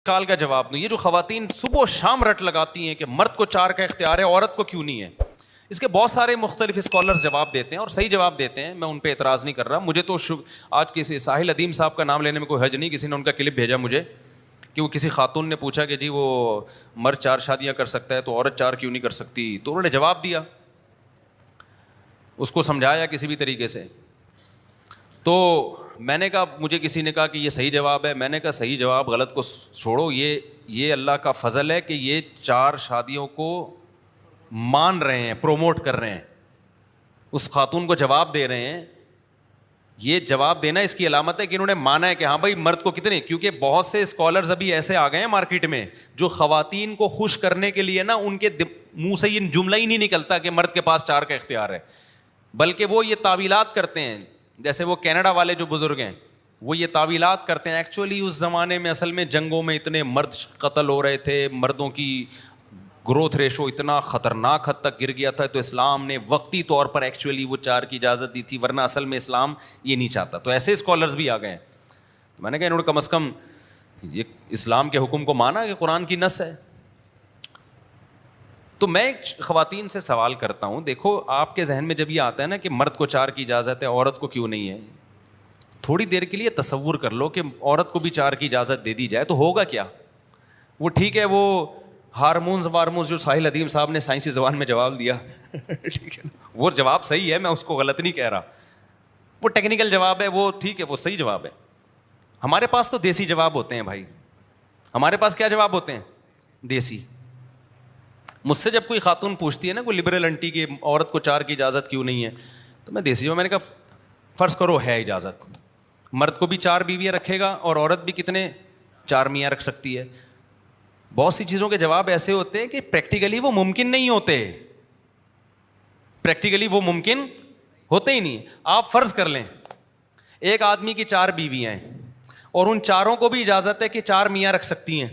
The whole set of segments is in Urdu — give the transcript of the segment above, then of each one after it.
کال کا جواب دوں. یہ جو خواتین صبح و شام رٹ لگاتی ہیں کہ مرد کو 4 کا اختیار ہے عورت کو کیوں نہیں ہے, اس کے بہت سارے مختلف اسکالرز جواب دیتے ہیں اور صحیح جواب دیتے ہیں, میں ان پہ اعتراض نہیں کر رہا. مجھے تو آج کسی ساحل ادیم صاحب کا نام لینے میں کوئی حرج نہیں, کسی نے ان کا کلپ بھیجا مجھے کہ وہ کسی خاتون نے پوچھا کہ جی وہ مرد 4 شادیاں کر سکتا ہے تو عورت 4 کیوں نہیں کر سکتی, تو انہوں نے جواب دیا, اس کو سمجھایا کسی بھی طریقے سے. تو میں نے کہا, مجھے کسی نے کہا کہ یہ صحیح جواب ہے, میں نے کہا صحیح جواب غلط کو چھوڑو, یہ اللہ کا فضل ہے کہ یہ 4 شادیوں کو مان رہے ہیں, پروموٹ کر رہے ہیں, اس خاتون کو جواب دے رہے ہیں. یہ جواب دینا اس کی علامت ہے کہ انہوں نے مانا ہے کہ ہاں بھائی مرد کو کتنے, کیونکہ بہت سے اسکالرز ابھی ایسے آ گئے ہیں مارکیٹ میں جو خواتین کو خوش کرنے کے لیے نا ان کے منہ سے یہ جملہ ہی نہیں نکلتا کہ مرد کے پاس 4 کا اختیار ہے, بلکہ وہ یہ تعویلات کرتے ہیں. جیسے وہ کینیڈا والے جو بزرگ ہیں وہ یہ تعویلات کرتے ہیں, ایکچولی اس زمانے میں اصل میں جنگوں میں اتنے مرد قتل ہو رہے تھے, مردوں کی گروتھ ریشو اتنا خطرناک حد تک گر گیا تھا, تو اسلام نے وقتی طور پر ایکچولی وہ 4 کی اجازت دی تھی, ورنہ اصل میں اسلام یہ نہیں چاہتا. تو ایسے اسکالرز بھی آ گئے ہیں. میں نے کہا انہوں نے کم از کم یہ اسلام کے حکم کو مانا کہ قرآن کی نص ہے. تو میں خواتین سے سوال کرتا ہوں, دیکھو آپ کے ذہن میں جب یہ آتا ہے نا کہ مرد کو 4 کی اجازت ہے عورت کو کیوں نہیں ہے, تھوڑی دیر کے لیے تصور کر لو کہ عورت کو بھی 4 کی اجازت دے دی جائے تو ہوگا کیا. وہ ٹھیک ہے, وہ ہارمونز جو ساحل ادیم صاحب نے سائنسی زبان میں جواب دیا ٹھیک ہے, وہ جواب صحیح ہے, میں اس کو غلط نہیں کہہ رہا, وہ ٹیکنیکل جواب ہے, وہ ٹھیک ہے, وہ صحیح جواب ہے. ہمارے پاس تو دیسی جواب ہوتے ہیں بھائی, ہمارے پاس کیا جواب ہوتے ہیں, دیسی. مجھ سے جب کوئی خاتون پوچھتی ہے نا, کوئی لبرل انٹی کی عورت کو 4 کی اجازت کیوں نہیں ہے, تو میں دیسی ہوں. میں نے کہا فرض کرو ہے اجازت, مرد کو بھی 4 بیویاں رکھے گا اور عورت بھی کتنے 4 میاں رکھ سکتی ہے. بہت سی چیزوں کے جواب ایسے ہوتے ہیں کہ پریکٹیکلی وہ ممکن نہیں ہوتے, پریکٹیکلی وہ ممکن ہوتے ہی نہیں. آپ فرض کر لیں ایک آدمی کی 4 بیویاں ہیں اور ان 4 کو بھی اجازت ہے کہ 4 میاں رکھ سکتی ہیں,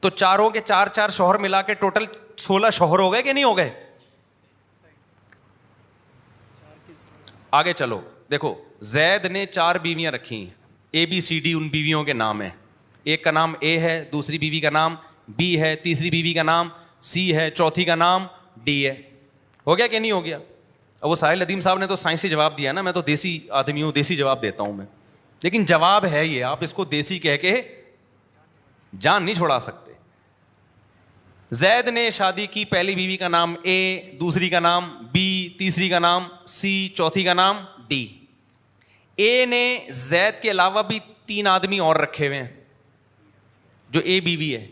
تو 4 کے 4 شوہر ملا کے ٹوٹل 16 شوہر ہو گئے کہ نہیں ہو گئے. آگے چلو, دیکھو زید نے 4 بیویاں رکھی ہیں, ABCD ان بیویوں کے نام ہیں. ایک کا نام A ہے, دوسری بیوی کا نام B ہے, تیسری بیوی کا نام C ہے, چوتھی کا نام D ہے. ہو گیا کہ نہیں ہو گیا. اب وہ ساحل ادیم صاحب نے تو سائنسی جواب دیا نا, میں تو دیسی آدمی ہوں, دیسی جواب دیتا ہوں میں, لیکن جواب ہے یہ, آپ اس کو دیسی کہہ کے جان نہیں چھڑا سکتے. زید نے شادی کی, پہلی بیوی کا نام A, دوسری کا نام B, تیسری کا نام C, چوتھی کا نام D. A نے زید کے علاوہ بھی 3 آدمی اور رکھے ہوئے ہیں جو A بیوی ہے.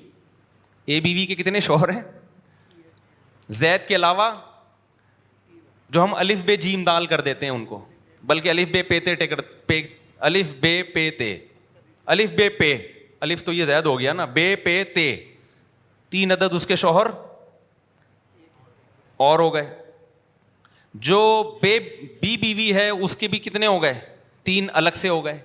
A بیوی کے کتنے شوہر ہیں زید کے علاوہ, جو ہم الف بے جیم دال کر دیتے ہیں ان کو, بلکہ الف بے پے تے الف بے پے تے, الف بے پے, الف تو یہ زید ہو گیا نا, بے پے تے, 3 عدد اس کے شوہر اور ہو گئے. جو بی بیوی ہے اس کے بھی کتنے ہو گئے, 3 الگ سے ہو گئے.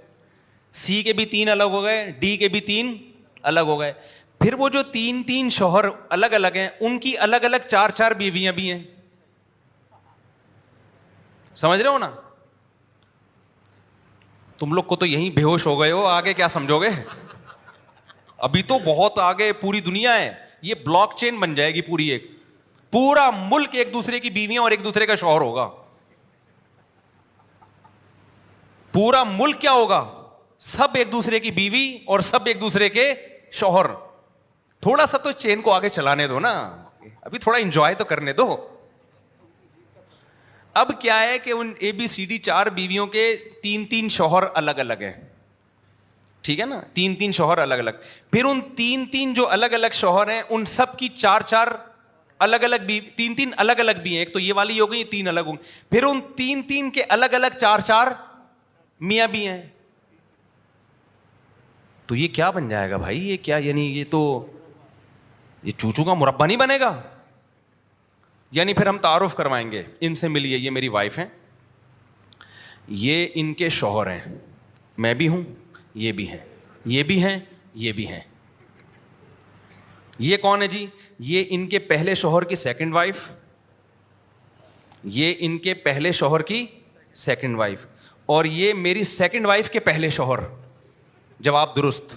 C کے بھی 3 الگ ہو گئے, D کے بھی 3 الگ ہو گئے. پھر وہ جو 3 شوہر الگ الگ ہیں ان کی الگ الگ 4 بیویاں بھی ہیں. سمجھ رہے ہو نا, تم لوگ کو تو یہیں بے ہوش ہو گئے ہو, آگے کیا سمجھو گے. ابھی تو بہت آگے پوری دنیا ہے, یہ بلاک چین بن جائے گی پوری, ایک پورا ملک ایک دوسرے کی بیویاں اور ایک دوسرے کا شوہر ہوگا. پورا ملک کیا ہوگا, سب ایک دوسرے کی بیوی اور سب ایک دوسرے کے شوہر. تھوڑا سا تو چین کو آگے چلانے دو نا, ابھی تھوڑا انجوائے تو کرنے دو. اب کیا ہے کہ ان ABCD 4 بیویوں کے 3 شوہر الگ الگ ہیں, ٹھیک ہے نا, 3 شوہر الگ الگ. پھر ان 3 جو الگ الگ شوہر ہیں ان سب کی 4 الگ الگ بھی, 3 الگ الگ بھی ہیں. ایک تو یہ والی ہو گئی, 3 الگ ہوں. پھر ان 3 کے الگ الگ 4 میاں بھی ہیں. تو یہ کیا بن جائے گا بھائی, یہ کیا, یعنی یہ تو یہ چوچو کا مربع نہیں بنے گا. یعنی پھر ہم تعارف کروائیں گے, ان سے ملیے, یہ میری وائف ہیں, یہ ان کے شوہر ہیں, میں بھی ہوں, یہ بھی ہیں, یہ بھی ہیں, یہ بھی ہیں. یہ کون ہے جی, یہ ان کے پہلے شوہر کی 2nd وائف, یہ ان کے پہلے شوہر کی 2nd وائف, اور یہ میری 2nd وائف کے پہلے شوہر. جواب درست.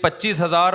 25,000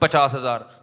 50,000.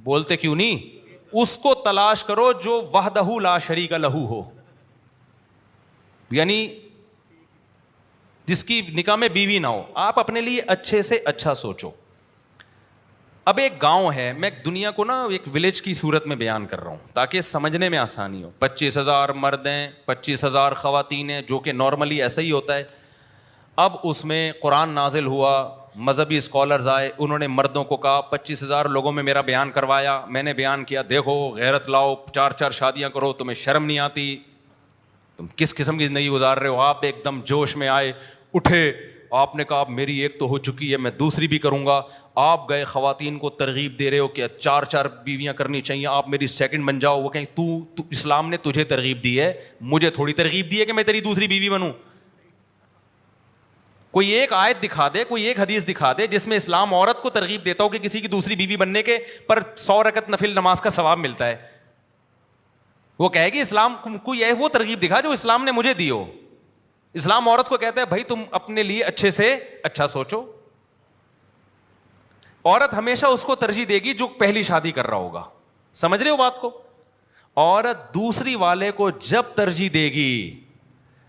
بولتے کیوں نہیں؟ اس کو تلاش کرو جو وحدہ لا شریک لہو ہو، یعنی جس کی نکاح میں بیوی نہ ہو. آپ اپنے لیے اچھے سے اچھا سوچو. اب ایک گاؤں ہے، میں دنیا کو نا ایک ولیج کی صورت میں بیان کر رہا ہوں تاکہ سمجھنے میں آسانی ہو. 25,000 مرد ہیں، 25,000 خواتین ہیں، جو کہ نارملی ایسا ہی ہوتا ہے. اب اس میں قرآن نازل ہوا، مذہبی اسکالرز آئے، انہوں نے مردوں کو کہا 25,000 لوگوں میں میرا بیان کروایا، میں نے بیان کیا دیکھو غیرت لاؤ، 4 شادیاں کرو، تمہیں شرم نہیں آتی، تم کس قسم کی زندگی گزار رہے ہو. آپ ایک دم جوش میں آئے، اٹھے، آپ نے کہا میری ایک تو ہو چکی ہے، میں دوسری بھی کروں گا. آپ گئے خواتین کو ترغیب دے رہے ہو کہ 4 بیویاں کرنی چاہیے، آپ میری سیکنڈ بن جاؤ. وہ کہیں تو اسلام نے تجھے ترغیب دی ہے، مجھے تھوڑی ترغیب دی ہے کہ میں تیری دوسری بیوی بنوں. کوئی ایک آیت دکھا دے، کوئی ایک حدیث دکھا دے جس میں اسلام عورت کو ترغیب دیتا ہو کہ کسی کی دوسری بیوی بننے کے پر 100 رکعت نفل نماز کا ثواب ملتا ہے. وہ کہے گی اسلام کوئی ہے وہ ترغیب دکھا جو اسلام نے مجھے دی ہو. اسلام عورت کو کہتا ہے بھائی تم اپنے لیے اچھے سے اچھا سوچو. عورت ہمیشہ اس کو ترجیح دے گی جو پہلی شادی کر رہا ہوگا. سمجھ رہے ہو بات کو؟ عورت دوسری والے کو جب ترجیح دے گی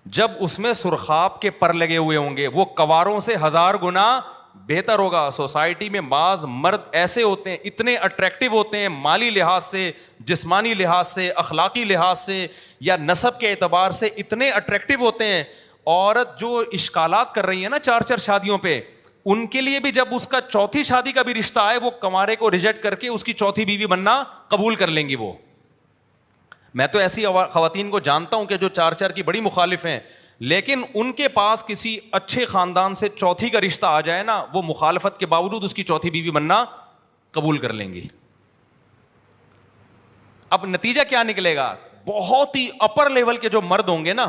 جب اس میں سرخاب کے پر لگے ہوئے ہوں گے، وہ کواروں سے 1000 گنا بہتر ہوگا. سوسائٹی میں بعض مرد ایسے ہوتے ہیں، اتنے اٹریکٹیو ہوتے ہیں مالی لحاظ سے، جسمانی لحاظ سے، اخلاقی لحاظ سے یا نسب کے اعتبار سے اتنے اٹریکٹیو ہوتے ہیں. عورت جو اشکالات کر رہی ہے نا 4 شادیوں پہ، ان کے لیے بھی جب اس کا 4تھی شادی کا بھی رشتہ آئے، وہ کنوارے کو ریجیکٹ کر کے اس کی 4تھی بیوی بننا قبول کر لیں گی. وہ میں تو ایسی خواتین کو جانتا ہوں کہ جو 4 کی بڑی مخالف ہیں، لیکن ان کے پاس کسی اچھے خاندان سے 4تھی کا رشتہ آ جائے نا، وہ مخالفت کے باوجود اس کی 4تھی بیوی بننا قبول کر لیں گی. اب نتیجہ کیا نکلے گا؟ بہت ہی اپر لیول کے جو مرد ہوں گے نا،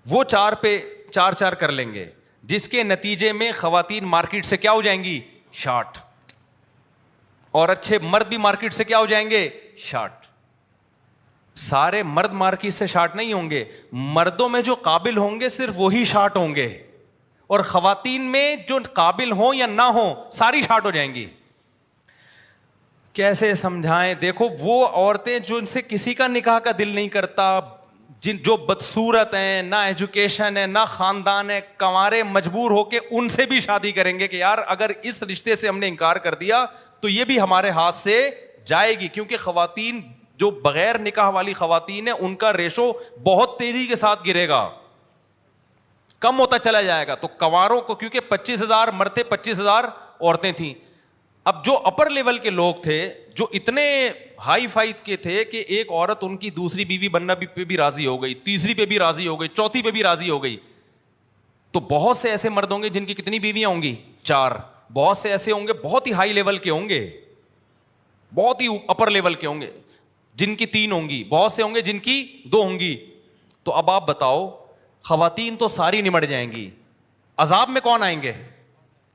وہ 4 پہ 4 کر لیں گے، جس کے نتیجے میں خواتین مارکیٹ سے کیا ہو جائیں گی؟ شارٹ. اور اچھے مرد بھی مارکیٹ سے کیا ہو جائیں گے؟ شارٹ. سارے مرد مارکیٹ سے شارٹ نہیں ہوں گے، مردوں میں جو قابل ہوں گے صرف وہی شارٹ ہوں گے، اور خواتین میں جو قابل ہوں یا نہ ہوں ساری شارٹ ہو جائیں گی. کیسے سمجھائیں؟ دیکھو وہ عورتیں جو ان سے کسی کا نکاح کا دل نہیں کرتا، جو بدصورت ہیں، نہ ایجوکیشن ہے نہ خاندان ہے، کنوارے مجبور ہو کے ان سے بھی شادی کریں گے کہ یار اگر اس رشتے سے ہم نے انکار کر دیا تو یہ بھی ہمارے ہاتھ سے جائے گی. کیونکہ خواتین جو بغیر نکاح والی خواتین ہیں ان کا ریشو بہت تیزی کے ساتھ گرے گا، کم ہوتا چلا جائے گا. تو کنواروں کو کیونکہ 25,000 مرتے 25,000 عورتیں تھیں. اب جو اپر لیول کے لوگ تھے جو اتنے ہائی فائی کے تھے کہ ایک عورت ان کی دوسری بیوی بننا پہ بھی راضی ہو گئی، تیسری پہ بھی راضی ہو گئی، 4تھی پہ بھی راضی ہو گئی. تو بہت سے ایسے مرد ہوں گے جن کی کتنی بیویاں ہوں گی؟ 4. بہت سے ایسے ہوں گے بہت ہی ہائی لیول کے ہوں گے، بہت ہی اپر لیول کے ہوں گے جن کی 3 ہوں گی، بہت سے ہوں گے جن کی 2 ہوں گی. تو اب آپ بتاؤ، خواتین تو ساری نمٹ جائیں گی، عذاب میں کون آئیں گے؟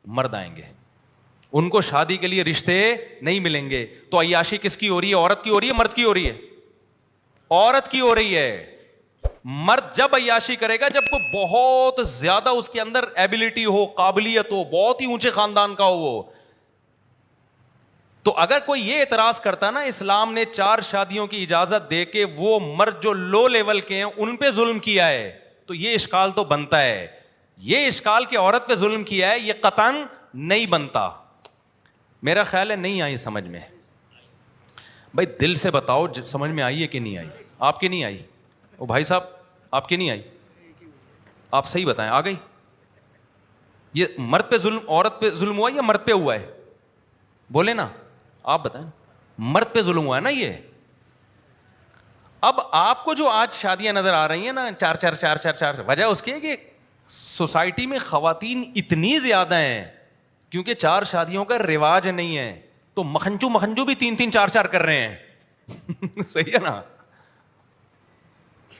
مرد آئیں گے. ان کو شادی کے لیے رشتے نہیں ملیں گے. تو عیاشی کس کی ہو رہی ہے؟ عورت کی ہو رہی ہے مرد کی ہو رہی ہے؟ عورت کی ہو رہی ہے. مرد جب عیاشی کرے گا جب کو بہت زیادہ اس کے اندر ایبلٹی ہو، قابلیت ہو، بہت ہی اونچے خاندان کا ہو وہ. تو اگر کوئی یہ اعتراض کرتا نا اسلام نے 4 شادیوں کی اجازت دے کے وہ مرد جو لو لیول کے ہیں ان پہ ظلم کیا ہے، تو یہ اشکال تو بنتا ہے. یہ اشکال کہ عورت پہ ظلم کیا ہے یہ قطعاً نہیں بنتا. میرا خیال ہے نہیں آئی سمجھ میں. بھائی دل سے بتاؤ سمجھ میں آئی ہے کہ نہیں آئی؟ آپ کی نہیں آئی؟ او بھائی صاحب آپ کی نہیں آئی؟ آپ صحیح بتائیں آ گئی؟ یہ مرد پہ ظلم عورت پہ ظلم ہوا یا مرد پہ ہوا ہے؟ بولے نا آپ بتائیں. مرد پہ ظلم ہوا ہے نا یہ. اب آپ کو جو آج شادیاں نظر آ رہی ہیں نا 4 وجہ اس کی ہے کہ سوسائٹی میں خواتین اتنی زیادہ ہیں کیونکہ 4 شادیوں کا رواج نہیں ہے. تو مکھنجو بھی 3 4 کر رہے ہیں صحیح ہے نا.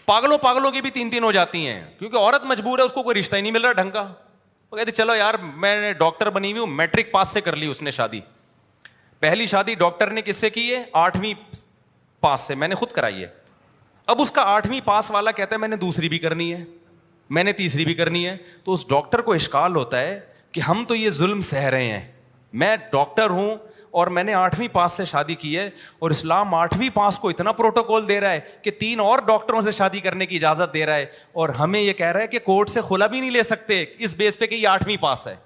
پاگلوں کی بھی 3 ہو جاتی ہیں کیونکہ عورت مجبور ہے، اس کو کوئی رشتہ ہی نہیں مل رہا ڈھنگ کا. وہ کہتے چلو یار میں نے ڈاکٹر بنی ہوئی ہوں، میٹرک پاس سے کر لی اس نے شادی. پہلی شادی ڈاکٹر نے کس سے کی ہے؟ 8ویں پاس سے، میں نے خود کرائی ہے. اب اس کا 8ویں پاس والا کہتا ہے میں نے دوسری بھی کرنی ہے، میں نے تیسری بھی کرنی ہے. تو اس ڈاکٹر کو اشکال ہوتا ہے کہ ہم تو یہ ظلم سہ رہے ہیں، میں ڈاکٹر ہوں اور میں نے 8ویں پاس سے شادی کی ہے, اور اسلام 8ویں پاس کو اتنا پروٹوکول دے رہا ہے کہ 3 اور ڈاکٹروں سے شادی کرنے کی اجازت دے رہا ہے, اور ہمیں یہ کہہ رہا ہے کہ کورٹ سے خلا بھی نہیں لے سکتے اس بیس پہ کہ یہ 8ویں پاس ہے.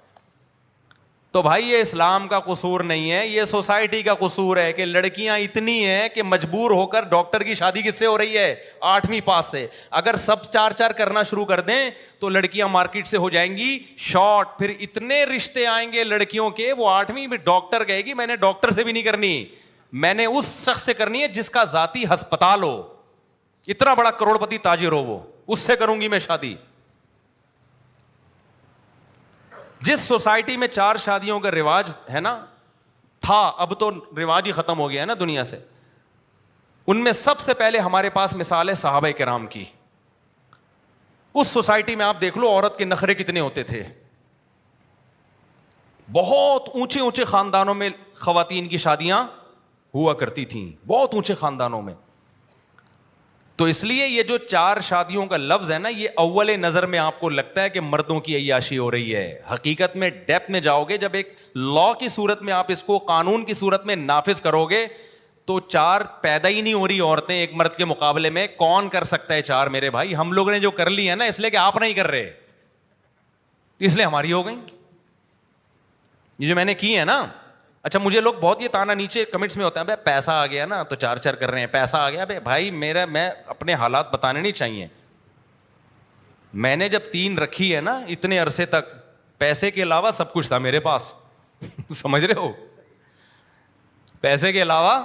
تو بھائی یہ اسلام کا قصور نہیں ہے, یہ سوسائٹی کا قصور ہے کہ لڑکیاں اتنی ہیں کہ مجبور ہو کر ڈاکٹر کی شادی کس سے ہو رہی ہے؟ 8ویں پاس سے. اگر سب 4 کرنا شروع کر دیں تو لڑکیاں مارکیٹ سے ہو جائیں گی شارٹ, پھر اتنے رشتے آئیں گے لڑکیوں کے, وہ 8ویں میں ڈاکٹر کہے گی میں نے ڈاکٹر سے بھی نہیں کرنی, میں نے اس شخص سے کرنی ہے جس کا ذاتی ہسپتال ہو, اتنا بڑا کروڑپتی تاجر ہو, وہ اس سے کروں گی میں شادی. جس سوسائٹی میں 4 شادیوں کا رواج ہے نا, تھا, اب تو رواج ہی ختم ہو گیا ہے نا دنیا سے, ان میں سب سے پہلے ہمارے پاس مثال ہے صحابہ کرام کی. اس سوسائٹی میں آپ دیکھ لو عورت کے نخرے کتنے ہوتے تھے. بہت اونچے اونچے خاندانوں میں خواتین کی شادیاں ہوا کرتی تھیں, بہت اونچے خاندانوں میں. تو اس لیے یہ جو 4 شادیوں کا لفظ ہے نا, یہ اول نظر میں آپ کو لگتا ہے کہ مردوں کی عیاشی ہو رہی ہے. حقیقت میں ڈیپتھ میں جاؤ گے, جب ایک لا کی صورت میں آپ اس کو قانون کی صورت میں نافذ کرو گے تو 4 پیدا ہی نہیں ہو رہی عورتیں ایک مرد کے مقابلے میں. کون کر سکتا ہے 4 میرے بھائی؟ ہم لوگوں نے جو کر لی ہے نا, اس لیے کہ آپ نہیں کر رہے, اس لیے ہماری ہو گئی یہ جو میں نے کی ہے نا. اچھا مجھے لوگ بہت یہ تانا نیچے کمنٹس میں ہوتا ہے, بھائی پیسہ آ گیا نا تو 4 کر رہے ہیں, پیسہ آ گیا. بھائی میں اپنے حالات بتانے نہیں چاہیے. میں نے جب 3 رکھی ہے نا اتنے عرصے تک, پیسے کے علاوہ سب کچھ تھا میرے پاس. سمجھ رہے ہو, پیسے کے علاوہ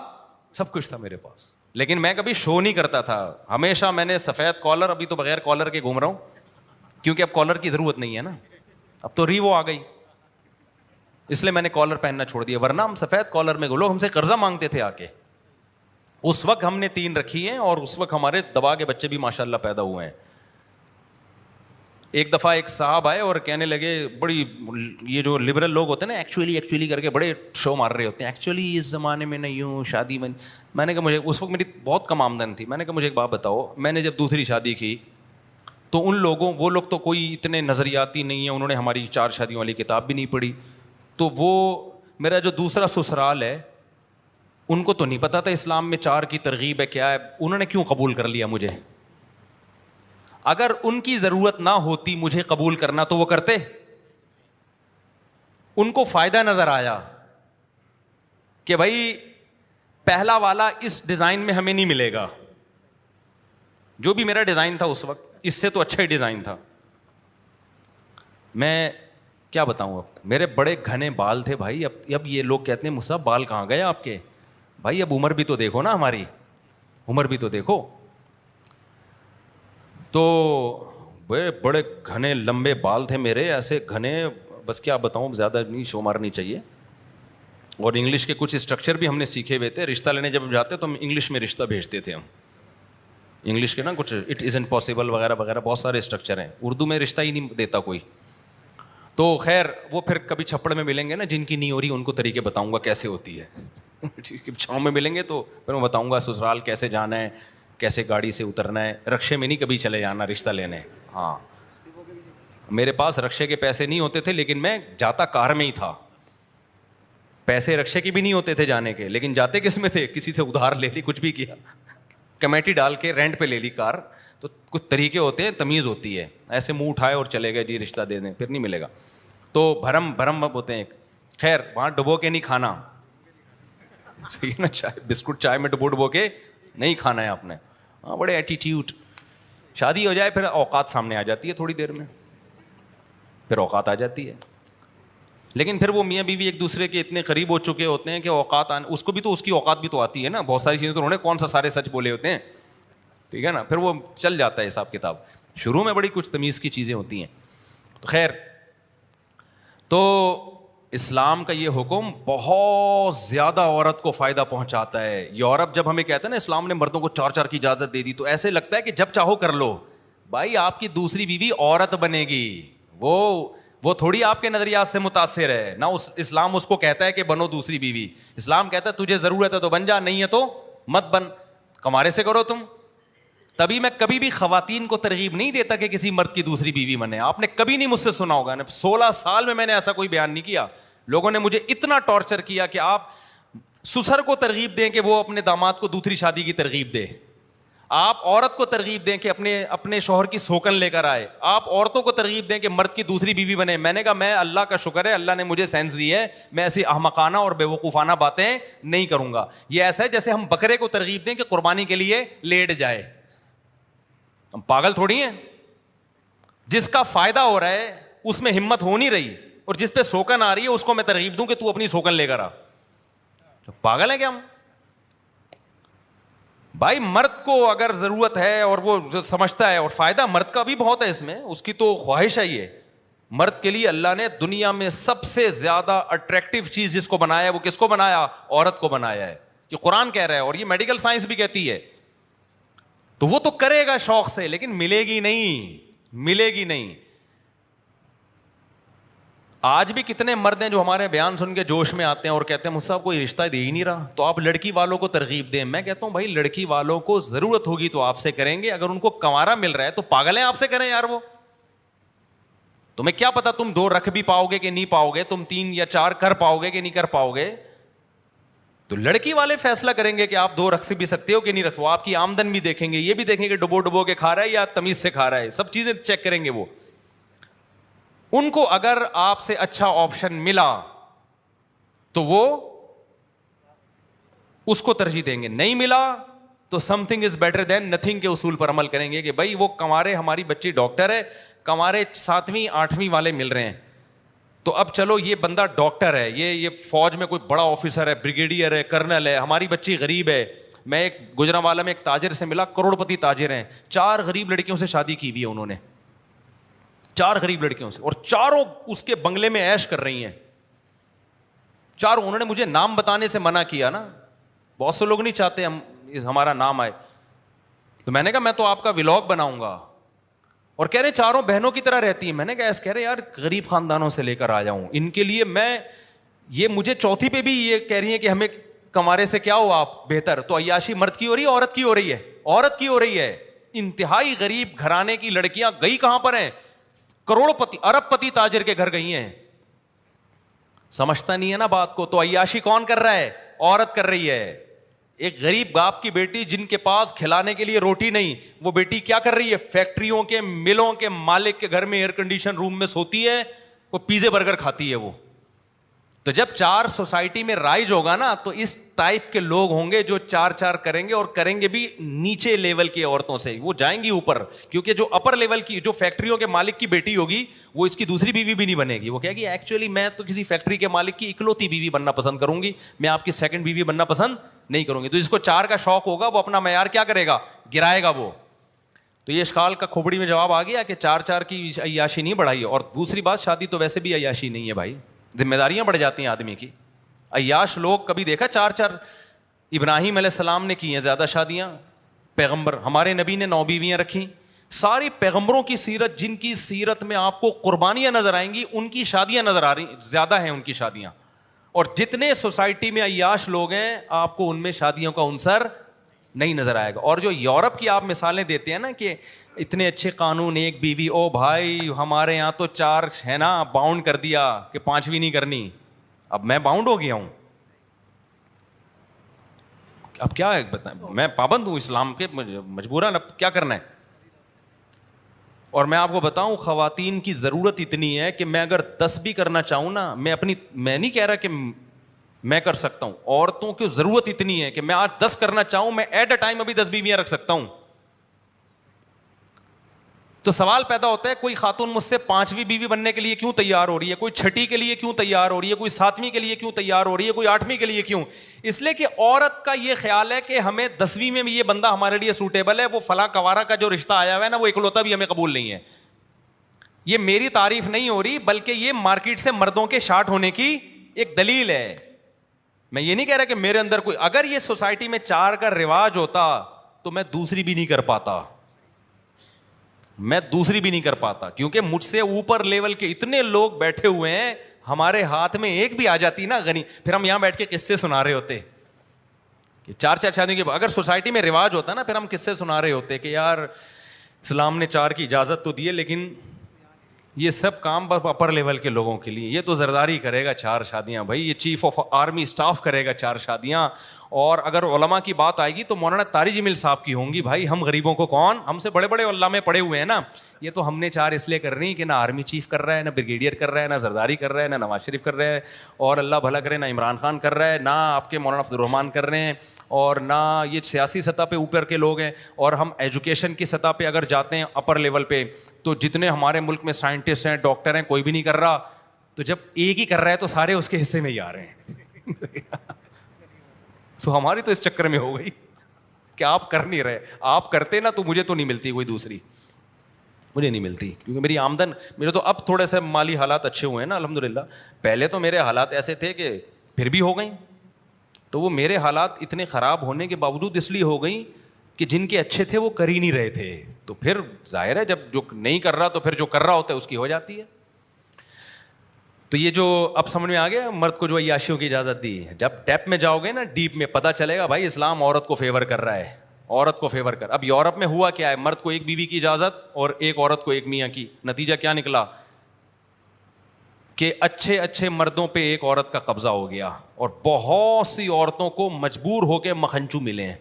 سب کچھ تھا میرے پاس, لیکن میں کبھی شو نہیں کرتا تھا. ہمیشہ میں نے سفید کالر, ابھی تو بغیر کالر کے گھوم رہا ہوں کیونکہ اب کالر کی ضرورت نہیں ہے نا, اب تو ریوو آ گئی, اس لیے میں نے کالر پہننا چھوڑ دیا. ورنہ ہم سفید کالر میں لوگ ہم سے قرضہ مانگتے تھے آ کے. اس وقت ہم نے 3 رکھی ہیں اور اس وقت ہمارے دبا کے بچے بھی ماشاءاللہ پیدا ہوئے ہیں. ایک دفعہ ایک صاحب آئے اور کہنے لگے, بڑی یہ جو لبرل لوگ ہوتے ہیں نا, ایکچولی کر کے بڑے شو مار رہے ہوتے ہیں, ایکچولی اس زمانے میں نہیں ہوں شادی میں. میں نے کہا مجھے اس وقت میری بہت کم آمدن تھی, میں نے کہا مجھے ایک بات بتاؤ, میں نے جب دوسری شادی کی تو وہ لوگ تو کوئی اتنے نظریاتی نہیں ہیں, انہوں نے ہماری 4 شادیوں والی کتاب بھی نہیں پڑھی, تو وہ میرا جو دوسرا سسرال ہے ان کو تو نہیں پتا تھا اسلام میں 4 کی ترغیب ہے کیا ہے, انہوں نے کیوں قبول کر لیا مجھے؟ اگر ان کی ضرورت نہ ہوتی مجھے قبول کرنا تو وہ کرتے؟ ان کو فائدہ نظر آیا کہ بھائی پہلا والا اس ڈیزائن میں ہمیں نہیں ملے گا, جو بھی میرا ڈیزائن تھا اس وقت اس سے تو اچھا ہی ڈیزائن تھا. میں کیا بتاؤں, اب میرے بڑے گھنے بال تھے بھائی. اب یہ لوگ کہتے ہیں مصعب بال کہاں گئے آپ کے؟ بھائی اب عمر بھی تو دیکھو نا, ہماری عمر بھی تو دیکھو. تو بڑے گھنے لمبے بال تھے میرے, ایسے گھنے, بس کیا بتاؤں, زیادہ نہیں شو مارنی چاہیے. اور انگلش کے کچھ اسٹرکچر بھی ہم نے سیکھے ہوئے تھے. رشتہ لینے جب جاتے تو ہم انگلش میں رشتہ بھیجتے تھے. ہم انگلش کے نا کچھ اٹ ازنٹ پاسبل وغیرہ وغیرہ بہت سارے اسٹرکچر ہیں. اردو میں رشتہ ہی نہیں دیتا کوئی. تو خیر وہ پھر کبھی چھپڑ میں ملیں گے نا, جن کی نہیں ہو رہی ان کو طریقے بتاؤں گا کیسے ہوتی ہے. چھاؤں میں ملیں گے تو پھر میں بتاؤں گا سسرال کیسے جانا ہے, کیسے گاڑی سے اترنا ہے. رکشے میں نہیں کبھی چلے جانا رشتہ لینے. ہاں میرے پاس رکشے کے پیسے نہیں ہوتے تھے لیکن میں جاتا کار میں ہی تھا. پیسے رکشے کے بھی نہیں ہوتے تھے جانے کے, لیکن جاتے کس میں تھے؟ کسی سے ادھار لے لی, کچھ بھی کیا, کمیٹی ڈال کے رینٹ پہ لے لی کار. تو کچھ طریقے ہوتے ہیں, تمیز ہوتی ہے. ایسے منہ اٹھائے اور چلے گئے جی رشتہ دے دیں, پھر نہیں ملے گا. تو بھرم ہوتے ہیں. خیر وہاں ڈبو کے نہیں کھانا, صحیح نا, چائے بسکٹ چائے میں ڈبو کے نہیں کھانا ہے آپ نے. ہاں بڑے ایٹیٹیوڈ. شادی ہو جائے پھر اوقات سامنے آ جاتی ہے, تھوڑی دیر میں پھر اوقات آ جاتی ہے. لیکن پھر وہ میاں بیوی ایک دوسرے کے اتنے قریب ہو چکے ہوتے ہیں کہ اوقات اس کو بھی تو اس کی اوقات بھی تو آتی ہے نا. بہت ساری چیزیں تو انہوں نے کون سا سارے سچ بولے ہوتے ہیں, ٹھیک ہے نا. پھر وہ چل جاتا ہے حساب کتاب. شروع میں بڑی کچھ تمیز کی چیزیں ہوتی ہیں. تو خیر, تو اسلام کا یہ حکم بہت زیادہ عورت کو فائدہ پہنچاتا ہے. یورپ جب ہمیں کہتا ہے نا اسلام نے مردوں کو 4 کی اجازت دے دی, تو ایسے لگتا ہے کہ جب چاہو کر لو. بھائی آپ کی دوسری بیوی عورت بنے گی, وہ تھوڑی آپ کے نظریات سے متاثر ہے نا. اسلام اس کو کہتا ہے کہ بنو دوسری بیوی. اسلام کہتا ہے تجھے ضرورت ہے تو بن جا, نہیں ہے تو مت بن, کمارے سے کرو تم. تبھی میں کبھی بھی خواتین کو ترغیب نہیں دیتا کہ کسی مرد کی دوسری بیوی بنے. آپ نے کبھی نہیں مجھ سے سنا ہوگا, 16 سال میں نے ایسا کوئی بیان نہیں کیا. لوگوں نے مجھے اتنا ٹارچر کیا کہ آپ سسر کو ترغیب دیں کہ وہ اپنے داماد کو دوسری شادی کی ترغیب دے. آپ عورت کو ترغیب دیں کہ اپنے شوہر کی سوکن لے کر آئے. آپ عورتوں کو ترغیب دیں کہ مرد کی دوسری بیوی بنے. میں نے کہا میں اللہ کا شکر ہے اللہ نے مجھے سینس دی ہے, میں ایسی احمقانہ اور بے وقوفانہ باتیں نہیں کروں گا. یہ ایسا ہے جیسے ہم بکرے کو ترغیب دیں کہ قربانی کے لیے لیٹ جائے. ہم پاگل تھوڑی ہیں. جس کا فائدہ ہو رہا ہے اس میں ہمت ہو نہیں رہی, اور جس پہ سوکن آ رہی ہے اس کو میں ترغیب دوں کہ تو اپنی سوکن لے کر آ. پاگل ہے کیا ہم؟ بھائی مرد کو اگر ضرورت ہے اور وہ جو سمجھتا ہے, اور فائدہ مرد کا بھی بہت ہے اس میں, اس کی تو خواہش ہے. یہ مرد کے لیے اللہ نے دنیا میں سب سے زیادہ اٹریکٹیو چیز جس کو بنایا وہ کس کو بنایا؟ عورت کو بنایا ہے. کہ قرآن کہہ رہا ہے اور یہ میڈیکل سائنس بھی کہتی ہے. تو وہ تو کرے گا شوق سے, لیکن ملے گی نہیں, ملے گی نہیں. آج بھی کتنے مرد ہیں جو ہمارے بیان سن کے جوش میں آتے ہیں اور کہتے ہیں مجھ سے کوئی رشتہ دے ہی نہیں رہا, تو آپ لڑکی والوں کو ترغیب دیں. میں کہتا ہوں بھائی لڑکی والوں کو ضرورت ہوگی تو آپ سے کریں گے, اگر ان کو کنوارا مل رہا ہے تو پاگل ہیں آپ سے کریں یار. وہ تمہیں کیا پتا تم 2 رکھ بھی پاؤ گے کہ نہیں پاؤ گے, تم 3 یا 4 کر پاؤ گے کہ نہیں کر پاؤ گے. تو لڑکی والے فیصلہ کریں گے کہ آپ 2 رکھ سے بھی سکتے ہو کہ نہیں رکھو. آپ کی آمدن بھی دیکھیں گے, یہ بھی دیکھیں گے ڈبو ڈبو کے کھا رہا ہے یا تمیز سے کھا رہا ہے, سب چیزیں چیک کریں گے. وہ ان کو اگر آپ سے اچھا آپشن ملا تو وہ اس کو ترجیح دیں گے, نہیں ملا تو some thing is better than nothing کے اصول پر عمل کریں گے کہ بھائی وہ کنوارے, ہماری بچی ڈاکٹر ہے, کنوارے 7ویں 8ویں والے مل رہے ہیں, تو اب چلو یہ بندہ ڈاکٹر ہے, یہ فوج میں کوئی بڑا آفیسر ہے, بریگیڈیئر ہے, کرنل ہے, ہماری بچی غریب ہے. میں ایک گجرانوالہ میں ایک تاجر سے ملا, کروڑپتی تاجر ہیں, 4 غریب لڑکیوں سے شادی کی ہوئی ہے انہوں نے, 4 غریب لڑکیوں سے, اور چاروں اس کے بنگلے میں عیش کر رہی ہیں. چاروں. انہوں نے مجھے نام بتانے سے منع کیا نا, بہت سے لوگ نہیں چاہتے ہمارا نام آئے. تو میں نے کہا میں تو آپ کا ولاگ بناؤں گا, اور کہہ رہے چاروں بہنوں کی طرح رہتی ہیں. میں نے کہا ایسا کہہ رہے یار غریب خاندانوں سے لے کر آ جاؤں ان کے لیے میں, یہ مجھے چوتھی پہ بھی یہ کہہ رہی ہیں کہ ہمیں کمارے سے کیا ہو آپ بہتر. تو عیاشی مرد کی ہو رہی ہے عورت کی ہو رہی ہے؟ عورت کی ہو رہی ہے. انتہائی غریب گھرانے کی لڑکیاں گئی کہاں پر ہیں؟ کروڑپتی ارب پتی تاجر کے گھر گئی ہیں. سمجھتا نہیں ہے نا بات کو. تو عیاشی کون کر رہا ہے؟ عورت کر رہی ہے. ایک غریب باپ کی بیٹی جن کے پاس کھلانے کے لیے روٹی نہیں, وہ بیٹی کیا کر رہی ہے؟ فیکٹریوں کے ملوں کے مالک کے گھر میں ایئر کنڈیشن روم میں سوتی ہے, وہ پیزے برگر کھاتی ہے. وہ تو جب 4 سوسائٹی میں رائج ہوگا نا, تو اس ٹائپ کے لوگ ہوں گے جو 4 کریں گے, اور کریں گے بھی نیچے لیول کی عورتوں سے. وہ جائیں گی اوپر, کیونکہ جو اپر لیول کی جو فیکٹریوں کے مالک کی بیٹی ہوگی وہ اس کی دوسری بیوی بھی نہیں بنے گی. وہ کہے گی ایکچولی میں تو کسی فیکٹری کے مالک کی اکلوتی بیوی بننا پسند کروں گی, میں آپ کی سیکنڈ بیوی بننا پسند نہیں کروں گی. تو جس کو 4 کا شوق ہوگا وہ اپنا معیار کیا کرے گا؟ گرائے گا. وہ تو یہ اشکال کا کھوپڑی میں جواب آ گیا کہ 4 کی عیاشی نہیں بڑھائی. اور دوسری بات, شادی تو ویسے بھی عیاشی نہیں ہے بھائی, ذمہ داریاں بڑھ جاتی ہیں آدمی کی. عیاش لوگ کبھی دیکھا 4 ابراہیم علیہ السلام نے کی ہیں زیادہ شادیاں, پیغمبر ہمارے نبی نے 9 بیویاں رکھیں. ساری پیغمبروں کی سیرت, جن کی سیرت میں آپ کو قربانیاں نظر آئیں گی, ان کی شادیاں نظر آ رہی زیادہ ہیں ان کی شادیاں. اور جتنے سوسائٹی میں عیاش لوگ ہیں آپ کو ان میں شادیوں کا عنصر نہیں نظر آئے گا. اور جو یورپ کی آپ مثالیں دیتے ہیں نا کہ اتنے اچھے قانون, 1 بیوی, او بھائی ہمارے یہاں تو 4 ہے نا, باؤنڈ کر دیا کہ 5ویں نہیں کرنی. اب میں باؤنڈ ہو گیا ہوں, اب کیا ہے بتائیں, میں پابند ہوں اسلام کے, مجبوراً اب کیا کرنا ہے. اور میں آپ کو بتاؤں خواتین کی ضرورت اتنی ہے کہ میں اگر 10 بھی کرنا چاہوں نا, میں نہیں کہہ رہا کہ میں کر سکتا ہوں, عورتوں کی ضرورت اتنی ہے کہ میں آج 10 کرنا چاہوں, میں ایٹ اے ٹائم ابھی 10 بیویاں رکھ سکتا ہوں. تو سوال پیدا ہوتا ہے کوئی خاتون مجھ سے 5ویں بیوی بننے کے لیے کیوں تیار ہو رہی ہے, کوئی 6ٹھی کے لیے کیوں تیار ہو رہی ہے, کوئی 7ویں کے لیے کیوں تیار ہو رہی ہے, کوئی 8ویں کے لیے کیوں؟ اس لیے کہ عورت کا یہ خیال ہے کہ ہمیں 10ویں میں بھی یہ بندہ ہمارے لیے سوٹیبل ہے, وہ فلاں کوارا کا جو رشتہ آیا ہوا ہے نا وہ اکلوتا بھی ہمیں قبول نہیں ہے. یہ میری تعریف نہیں ہو رہی, بلکہ یہ مارکیٹ سے مردوں کے شارٹ ہونے کی ایک دلیل ہے. میں یہ نہیں کہہ رہا کہ میرے اندر کوئی, اگر یہ سوسائٹی میں 4 کا رواج ہوتا تو میں دوسری بھی نہیں کر پاتا, کیونکہ مجھ سے اوپر لیول کے اتنے لوگ بیٹھے ہوئے ہیں, ہمارے ہاتھ میں ایک بھی آ جاتی نا غنی, پھر ہم یہاں بیٹھ کے قصے سنا رہے ہوتے کہ 4 شادی کے. اگر سوسائٹی میں رواج ہوتا نا, پھر ہم قصے سنا رہے ہوتے کہ یار اسلام نے 4 کی اجازت تو دی ہے لیکن یہ سب کام اپر لیول کے لوگوں کے لیے. یہ تو زرداری کرے گا 4 شادیاں بھائی, یہ چیف آف آرمی اسٹاف کرے گا 4 شادیاں. اور اگر علماء کی بات آئے گی تو مولانا طارق جمیل صاحب کی ہوں گی. بھائی ہم غریبوں کو کون, ہم سے بڑے بڑے علماء پڑے ہوئے ہیں نا. یہ تو ہم نے 4 اس لیے کر رہی ہیں کہ نہ آرمی چیف کر رہا ہے, نہ بریگیڈیئر کر رہا ہے, نہ زرداری کر رہا ہے, نہ نواز شریف کر رہے ہیں, اور اللہ بھلا کرے نہ عمران خان کر رہا ہے, نہ آپ کے مولانا عبدالرحمان کر رہے ہیں, اور نہ یہ سیاسی سطح پہ اوپر کے لوگ ہیں. اور ہم ایجوکیشن کی سطح پہ اگر جاتے ہیں اپر لیول پہ, تو جتنے ہمارے ملک میں سائنٹسٹ ہیں, ڈاکٹر ہیں, کوئی بھی نہیں کر رہا. تو جب ایک ہی کر رہا ہے تو سارے اس کے حصے میں ہی آ رہے ہیں. تو ہماری تو اس چکر میں ہو گئی کہ آپ کر نہیں رہے. آپ کرتے نا تو مجھے تو نہیں ملتی کوئی دوسری, مجھے نہیں ملتی, کیونکہ میری آمدن, میرے تو اب تھوڑے سے مالی حالات اچھے ہوئے ہیں نا الحمدللہ. پہلے تو میرے حالات ایسے تھے کہ پھر بھی ہو گئیں. تو وہ میرے حالات اتنے خراب ہونے کے باوجود اس لیے ہو گئیں کہ جن کے اچھے تھے وہ کر ہی نہیں رہے تھے. تو پھر ظاہر ہے جب جو نہیں کر رہا تو پھر جو کر رہا ہوتا ہے اس کی ہو جاتی ہے. تو یہ جو اب سمجھ میں آ گیا مرد کو جو عیاشیوں کی اجازت دی ہے. جب ڈیپ میں جاؤ گے نا, ڈیپ میں, پتہ چلے گا بھائی اسلام عورت کو فیور کر رہا ہے, عورت کو فیور کر. اب یورپ میں ہوا کیا ہے, مرد کو ایک بیوی کی اجازت اور ایک عورت کو ایک میاں کی. نتیجہ کیا نکلا کہ اچھے اچھے مردوں پہ ایک عورت کا قبضہ ہو گیا, اور بہت سی عورتوں کو مجبور ہو کے مکھنچو ملے ہیں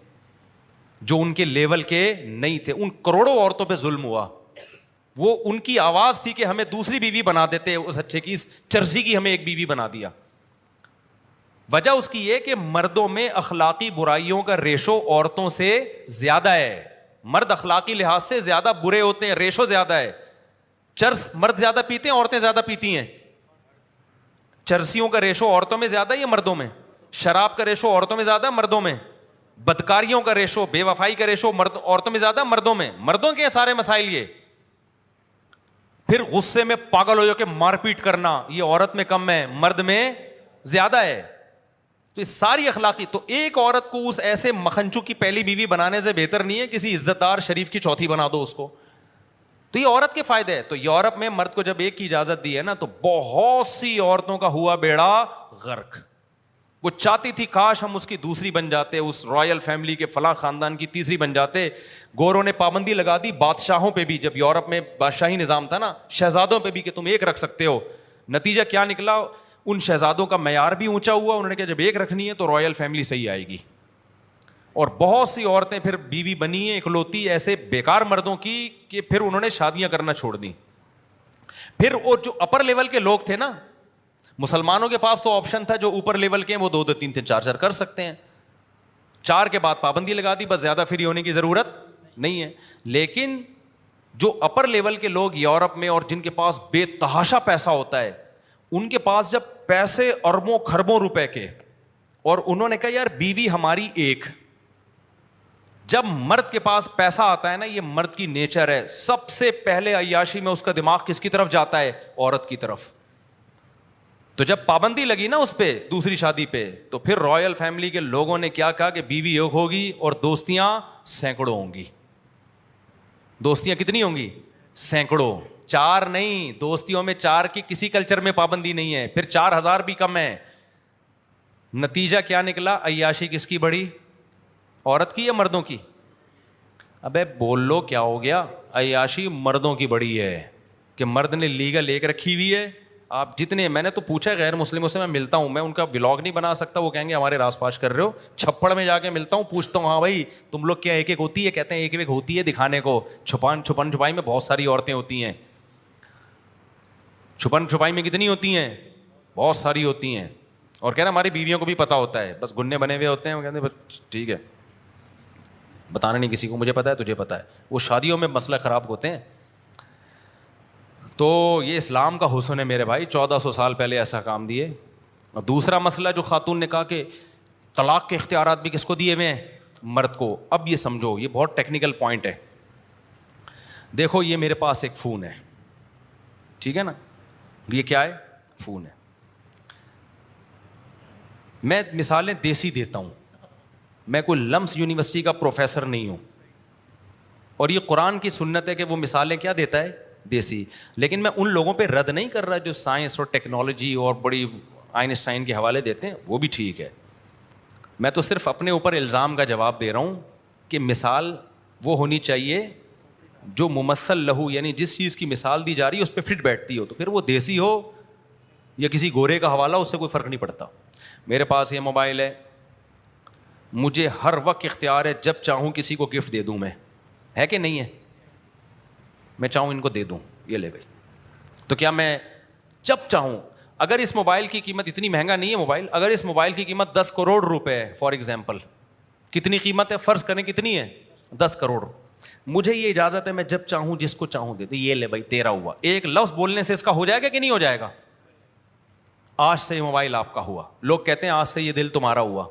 جو ان کے لیول کے نہیں تھے. ان کروڑوں عورتوں پہ ظلم ہوا. وہ ان کی آواز تھی کہ ہمیں دوسری بیوی بنا دیتے, اس اچھے کی, اس چرسی کی ہمیں ایک بیوی بنا دیا. وجہ اس کی یہ کہ مردوں میں اخلاقی برائیوں کا ریشو عورتوں سے زیادہ ہے. مرد اخلاقی لحاظ سے زیادہ برے ہوتے ہیں, ریشو زیادہ ہے. چرس مرد زیادہ پیتے ہیں, عورتیں زیادہ پیتی ہیں. چرسیوں کا ریشو عورتوں میں زیادہ ہے یا مردوں میں؟ شراب کا ریشو عورتوں میں زیادہ ہے مردوں میں؟ بدکاریوں کا ریشو, بے وفائی کا ریشو عورتوں میں زیادہ مردوں میں؟ مردوں کے سارے مسائل یہ. پھر غصے میں پاگل ہو جا کے مار پیٹ کرنا, یہ عورت میں کم ہے, مرد میں زیادہ ہے. تو یہ ساری اخلاقی, تو ایک عورت کو اس ایسے مکھنچو کی پہلی بیوی بنانے سے بہتر نہیں ہے کسی عزت دار شریف کی چوتھی بنا دو اس کو. تو یہ عورت کے فائدے ہے. تو یورپ میں مرد کو جب ایک کی اجازت دی ہے نا, تو بہت سی عورتوں کا ہوا بیڑا غرق. وہ چاہتی تھی کاش ہم اس کی دوسری بن جاتے, اس رائل فیملی کے فلاں خاندان کی تیسری بن جاتے. گوروں نے پابندی لگا دی بادشاہوں پہ بھی, جب یورپ میں بادشاہی نظام تھا نا, شہزادوں پہ بھی کہ تم ایک رکھ سکتے ہو. نتیجہ کیا نکلا, ان شہزادوں کا معیار بھی اونچا ہوا. انہوں نے کہا جب ایک رکھنی ہے تو رائل فیملی صحیح آئے گی. اور بہت سی عورتیں پھر بیوی بنی ہیں اکلوتی ایسے بیکار مردوں کی کہ پھر انہوں نے شادیاں کرنا چھوڑ دی. پھر وہ جو اپر لیول کے لوگ تھے نا, مسلمانوں کے پاس تو آپشن تھا, جو اوپر لیول کے ہیں وہ 2 3 4 کر سکتے ہیں. 4 کے بعد پابندی لگا دی, بس زیادہ فری ہونے کی ضرورت نہیں ہے. لیکن جو اپر لیول کے لوگ یورپ میں, اور جن کے پاس بے تحاشا پیسہ ہوتا ہے, ان کے پاس جب پیسے اربوں خربوں روپے کے, اور انہوں نے کہا یار بیوی ہماری ایک. جب مرد کے پاس پیسہ آتا ہے نا, یہ مرد کی نیچر ہے, سب سے پہلے عیاشی میں اس کا دماغ کس کی طرف جاتا ہے؟ عورت کی طرف. تو جب پابندی لگی نا اس پہ, دوسری شادی پہ, تو پھر رائل فیملی کے لوگوں نے کیا کہا کہ بیوی ایک ہوگی اور دوستیاں سینکڑوں ہوں گی. دوستیاں کتنی ہوں گی؟ سینکڑوں, 4 نہیں. دوستیوں میں 4 کی کسی کلچر میں پابندی نہیں ہے, پھر 4000 بھی کم ہے. نتیجہ کیا نکلا, عیاشی کس کی بڑھی؟ عورت کی یا مردوں کی؟ ابے بول لو کیا ہو گیا؟ عیاشی مردوں کی بڑی ہے کہ مرد نے لیگل ایک رکھی ہوئی ہے. آپ جتنے, میں نے تو پوچھا غیر مسلموں سے, میں ملتا ہوں, میں ان کا ولاگ نہیں بنا سکتا, وہ کہیں گے ہمارے راس پاش کر رہے ہو. چھپڑ میں جا کے ملتا ہوں, پوچھتا ہوں ہاں بھائی تم لوگ کیا ایک ایک ہوتی ہے؟ کہتے ہیں ایک ایک ہوتی ہے دکھانے کو. چھپن چھپائی میں بہت ساری عورتیں ہوتی ہیں. چھپن چھپائی میں کتنی ہوتی ہیں؟ بہت ساری ہوتی ہیں. اور کہنا ہماری بیویوں کو بھی پتا ہوتا ہے, بس گنے بنے ہوئے ہوتے ہیں. وہ کہتے ہیں بس ٹھیک ہے, بتانا نہیں کسی کو, مجھے پتا ہے تجھے پتا ہے. وہ شادیوں میں مسئلہ خراب ہوتے ہیں. تو یہ اسلام کا حسن ہے میرے بھائی, 1400 سال پہلے ایسا کام دیے. اور دوسرا مسئلہ جو خاتون نے کہا کہ طلاق کے اختیارات بھی کس کو دیے ہوئے ہیں؟ مرد کو. اب یہ سمجھو, یہ بہت ٹیکنیکل پوائنٹ ہے. دیکھو یہ میرے پاس ایک فون ہے, ٹھیک ہے نا, یہ کیا ہے؟ فون ہے. میں مثالیں دیسی دیتا ہوں, میں کوئی لمس یونیورسٹی کا پروفیسر نہیں ہوں, اور یہ قرآن کی سنت ہے کہ وہ مثالیں کیا دیتا ہے؟ دیسی. لیکن میں ان لوگوں پہ رد نہیں کر رہا جو سائنس اور ٹیکنالوجی اور بڑی آئنسٹائن کے حوالے دیتے ہیں, وہ بھی ٹھیک ہے. میں تو صرف اپنے اوپر الزام کا جواب دے رہا ہوں کہ مثال وہ ہونی چاہیے جو ممثل لہو یعنی جس چیز کی مثال دی جا رہی ہے اس پہ فٹ بیٹھتی ہو, تو پھر وہ دیسی ہو یا کسی گورے کا حوالہ, اس سے کوئی فرق نہیں پڑتا. میرے پاس یہ موبائل ہے, مجھے ہر وقت اختیار ہے جب چاہوں کسی کو گفٹ دے دوں میں, ہے کہ نہیں ہے؟ میں چاہوں ان کو دے دوں, یہ لے بھائی. تو کیا میں جب چاہوں, اگر اس موبائل کی قیمت اتنی مہنگا نہیں ہے موبائل, اگر اس موبائل کی قیمت 10 کروڑ روپے ہے فار ایگزامپل, کتنی قیمت ہے فرض کریں کتنی ہے 10 کروڑ, مجھے یہ اجازت ہے میں جب چاہوں جس کو چاہوں دے دوں, یہ لے بھائی تیرا ہوا. ایک لفظ بولنے سے اس کا ہو جائے گا کہ نہیں ہو جائے گا؟ آج سے یہ موبائل آپ کا ہوا. لوگ کہتے ہیں آج سے یہ دل تمہارا ہوا,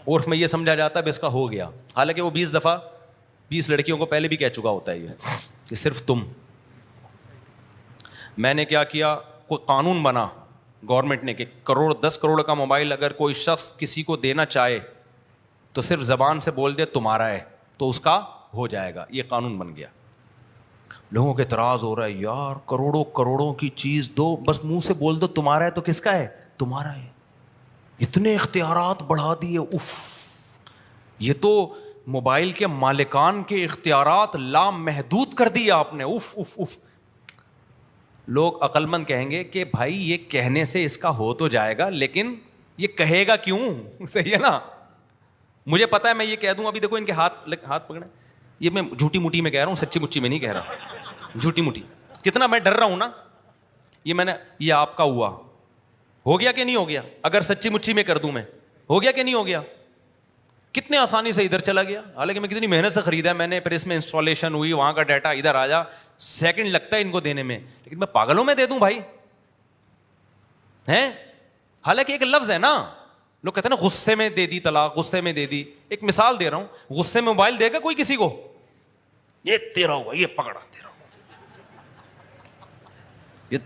عرف میں یہ سمجھا جاتا ہے اس کا ہو گیا, حالانکہ وہ 20 دفعہ 20 لڑکیوں کو پہلے بھی کہہ چکا ہوتا ہے یہ کہ صرف تم. میں نے کیا کیا, کوئی قانون بنا گورنمنٹ نے کہ 10 کروڑ کا موبائل اگر کوئی شخص کسی کو دینا چاہے تو صرف زبان سے بول دے تمہارا ہے تو اس کا ہو جائے گا. یہ قانون بن گیا. لوگوں کے اعتراض ہو رہا ہے, یار کروڑوں کروڑوں کی چیز دو, بس منہ سے بول دو تمہارا ہے تو کس کا ہے؟ تمہارا ہے. اتنے اختیارات بڑھا دیے, اف, یہ تو موبائل کے مالکان کے اختیارات لامحدود کر دیے آپ نے, اف اف اف. لوگ عقل مند کہیں گے کہ بھائی یہ کہنے سے اس کا ہو تو جائے گا, لیکن یہ کہے گا کیوں؟ صحیح ہے نا. مجھے پتا ہے میں یہ کہہ دوں, ابھی دیکھو ان کے ہاتھ پکڑے, یہ میں جھوٹی موٹی میں کہہ رہا ہوں, سچی مچی میں نہیں کہہ رہا, جھوٹی موٹی. کتنا میں ڈر رہا ہوں نا, یہ آپ کا ہوا, ہو گیا کہ نہیں ہو گیا؟ اگر سچی مچی میں کر دوں میں, ہو گیا کہ نہیں ہو گیا؟ کتنے آسانی سے ادھر چلا گیا, حالانکہ میں کتنی محنت سے خریدا میں نے, پھر اس میں انسٹالیشن ہوئی, وہاں کا ڈیٹا ادھر آیا, سیکنڈ لگتا ہے ان کو دینے میں, لیکن میں پاگلوں میں دے دوں بھائی ہیں. حالانکہ ایک لفظ ہے نا, لوگ کہتے ہیں نا غصے میں دے دی طلاق, غصے میں دے دی. ایک مثال دے رہا ہوں, غصے میں موبائل دے گا کوئی کسی کو؟ یہ تیرا ہوا, یہ پکڑا تیرا ہوا. یہ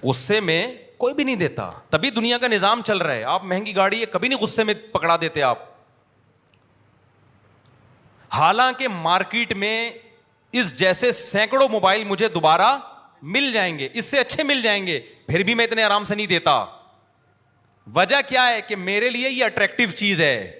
غصے میں کوئی بھی نہیں دیتا, تبھی دنیا کا نظام چل رہا ہے. آپ مہنگی گاڑی ہے, کبھی نہیں غصے میں پکڑا دیتے آپ. حالانکہ مارکیٹ میں اس جیسے سینکڑوں موبائل مجھے دوبارہ مل جائیں گے, اس سے اچھے مل جائیں گے, پھر بھی میں اتنے آرام سے نہیں دیتا. وجہ کیا ہے کہ میرے لیے یہ اٹریکٹیو چیز ہے.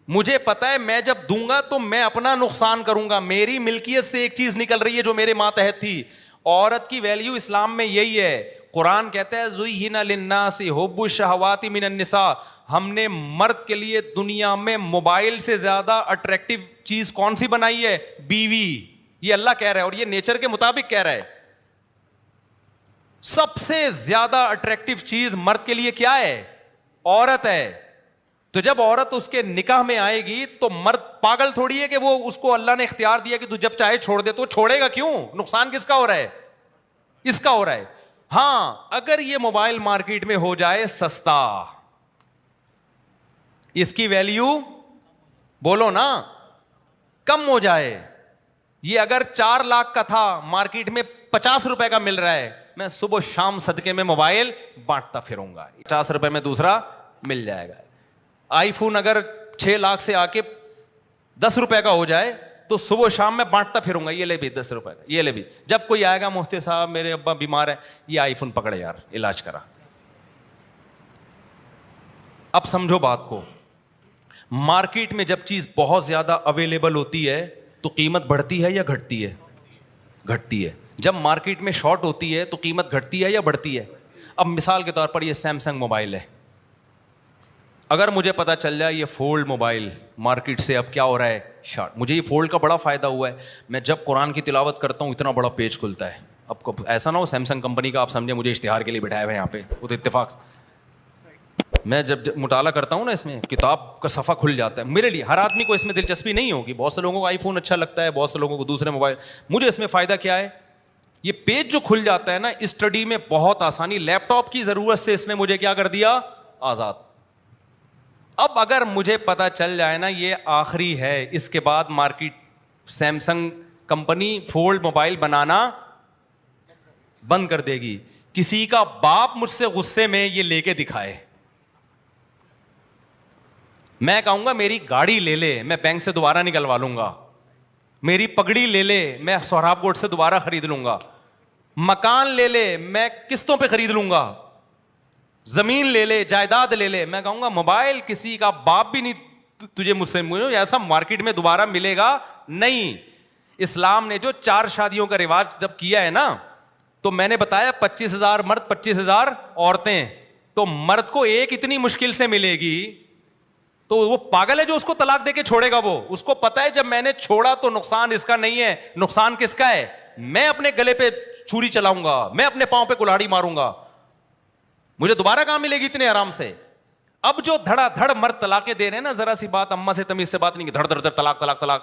مجھے پتا ہے میں جب دوں گا تو میں اپنا نقصان کروں گا. میری ملکیت سے ایک چیز نکل رہی ہے جو میرے ماتحت تھی. عورت کی ویلیو اسلام میں یہی ہے. قرآن کہتا ہے زُيِّنَ لِلنَّاسِ حُبُّ الشَّهَوَاتِ مِنَ النِّسَاءِ, ہم نے مرد کے لیے دنیا میں موبائل سے زیادہ اٹریکٹیو چیز کون سی بنائی ہے؟ بیوی. یہ اللہ کہہ رہا ہے اور یہ نیچر کے مطابق کہہ رہا ہے. سب سے زیادہ اٹریکٹیو چیز مرد کے لیے کیا ہے؟ عورت ہے. تو جب عورت اس کے نکاح میں آئے گی تو مرد پاگل تھوڑی ہے کہ وہ اس کو اللہ نے اختیار دیا کہ تو جب چاہے چھوڑ دے, تو چھوڑے گا کیوں؟ نقصان کس کا ہو رہا ہے؟ اس کا ہو رہا ہے. ہاں اگر یہ موبائل مارکیٹ میں ہو جائے سستا, اس کی ویلیو بولو نا کم ہو جائے. یہ اگر 4 لاکھ کا تھا, مارکیٹ میں 50 روپے کا مل رہا ہے, میں صبح شام صدقے میں موبائل بانٹتا پھروں گا, 50 روپے میں دوسرا مل جائے گا. آئی فون اگر 6 لاکھ سے آ کے 10 روپے کا ہو جائے تو صبح شام میں بانٹتا پھروں گا, یہ لے بھی 10 روپے کا, یہ لے بھی. جب کوئی آئے گا مفتی صاحب میرے ابا بیمار ہے, یہ آئی فون پکڑے یار علاج کرا. اب سمجھو بات کو, مارکیٹ میں جب چیز بہت زیادہ اویلیبل ہوتی ہے تو قیمت بڑھتی ہے یا گھٹتی ہے؟ گھٹتی ہے. جب مارکیٹ میں شارٹ ہوتی ہے تو قیمت گھٹتی ہے یا بڑھتی ہے؟ اب مثال کے طور پر یہ سیمسنگ موبائل ہے, اگر مجھے پتا چل جائے یہ فولڈ موبائل مارکیٹ سے اب کیا ہو رہا ہے شارٹ, مجھے یہ فولڈ کا بڑا فائدہ ہوا ہے. میں جب قرآن کی تلاوت کرتا ہوں اتنا بڑا پیج کھلتا ہے. اب ایسا نہ ہو سیمسنگ کمپنی کا آپ سمجھے مجھے اشتہار کے لیے بٹھایا ہوا یہاں پہ, وہ تو اتفاق. میں جب مطالعہ کرتا ہوں نا اس میں کتاب کا صفحہ کھل جاتا ہے. میرے لیے, ہر آدمی کو اس میں دلچسپی نہیں ہوگی, بہت سے لوگوں کو آئی فون اچھا لگتا ہے, بہت سے لوگوں کو دوسرے موبائل. مجھے اس میں فائدہ کیا ہے, یہ پیج جو کھل جاتا ہے نا, اسٹڈی میں بہت آسانی. لیپ ٹاپ کی ضرورت سے اس نے مجھے کیا کر دیا, آزاد. اب اگر مجھے پتا چل جائے نا یہ آخری ہے, اس کے بعد market Samsung company fold mobile بنانا بند کر دے گی. کسی کا باپ مجھ سے غصے میں یہ لے کے دکھائے, میں کہوں گا میری گاڑی لے لے, میں بینک سے دوبارہ نکلوا لوں گا. میری پگڑی لے لے, میں سہراب کوٹ سے دوبارہ خرید لوں گا. مکان لے لے, میں قسطوں پہ خرید لوں گا. زمین لے لے, جائیداد لے لے, میں کہوں گا موبائل کسی کا باپ بھی نہیں تجھے مجھ سے ایسا مارکیٹ میں دوبارہ ملے گا نہیں. اسلام نے جو 4 شادیوں کا رواج جب کیا ہے نا, تو میں نے بتایا 25,000 مرد 25,000 عورتیں, تو مرد کو ایک اتنی مشکل سے ملے گی, تو وہ پاگل ہے جو اس کو طلاق دے کے چھوڑے گا. وہ اس کو پتا ہے جب میں نے چھوڑا تو نقصان اس کا نہیں ہے, نقصان کس کا ہے, میں اپنے گلے پہ چھری چلاؤں گا, میں اپنے پاؤں پہ کلاڑی ماروں گا, مجھے دوبارہ کہاں ملے گی اتنے آرام سے. اب جو دھڑا دھڑ مرد طلاقیں دے رہے ہیں نا, ذرا سی بات اماں سے تمیز سے بات نہیں, دھڑ دھڑ دھڑ طلاق طلاق طلاق.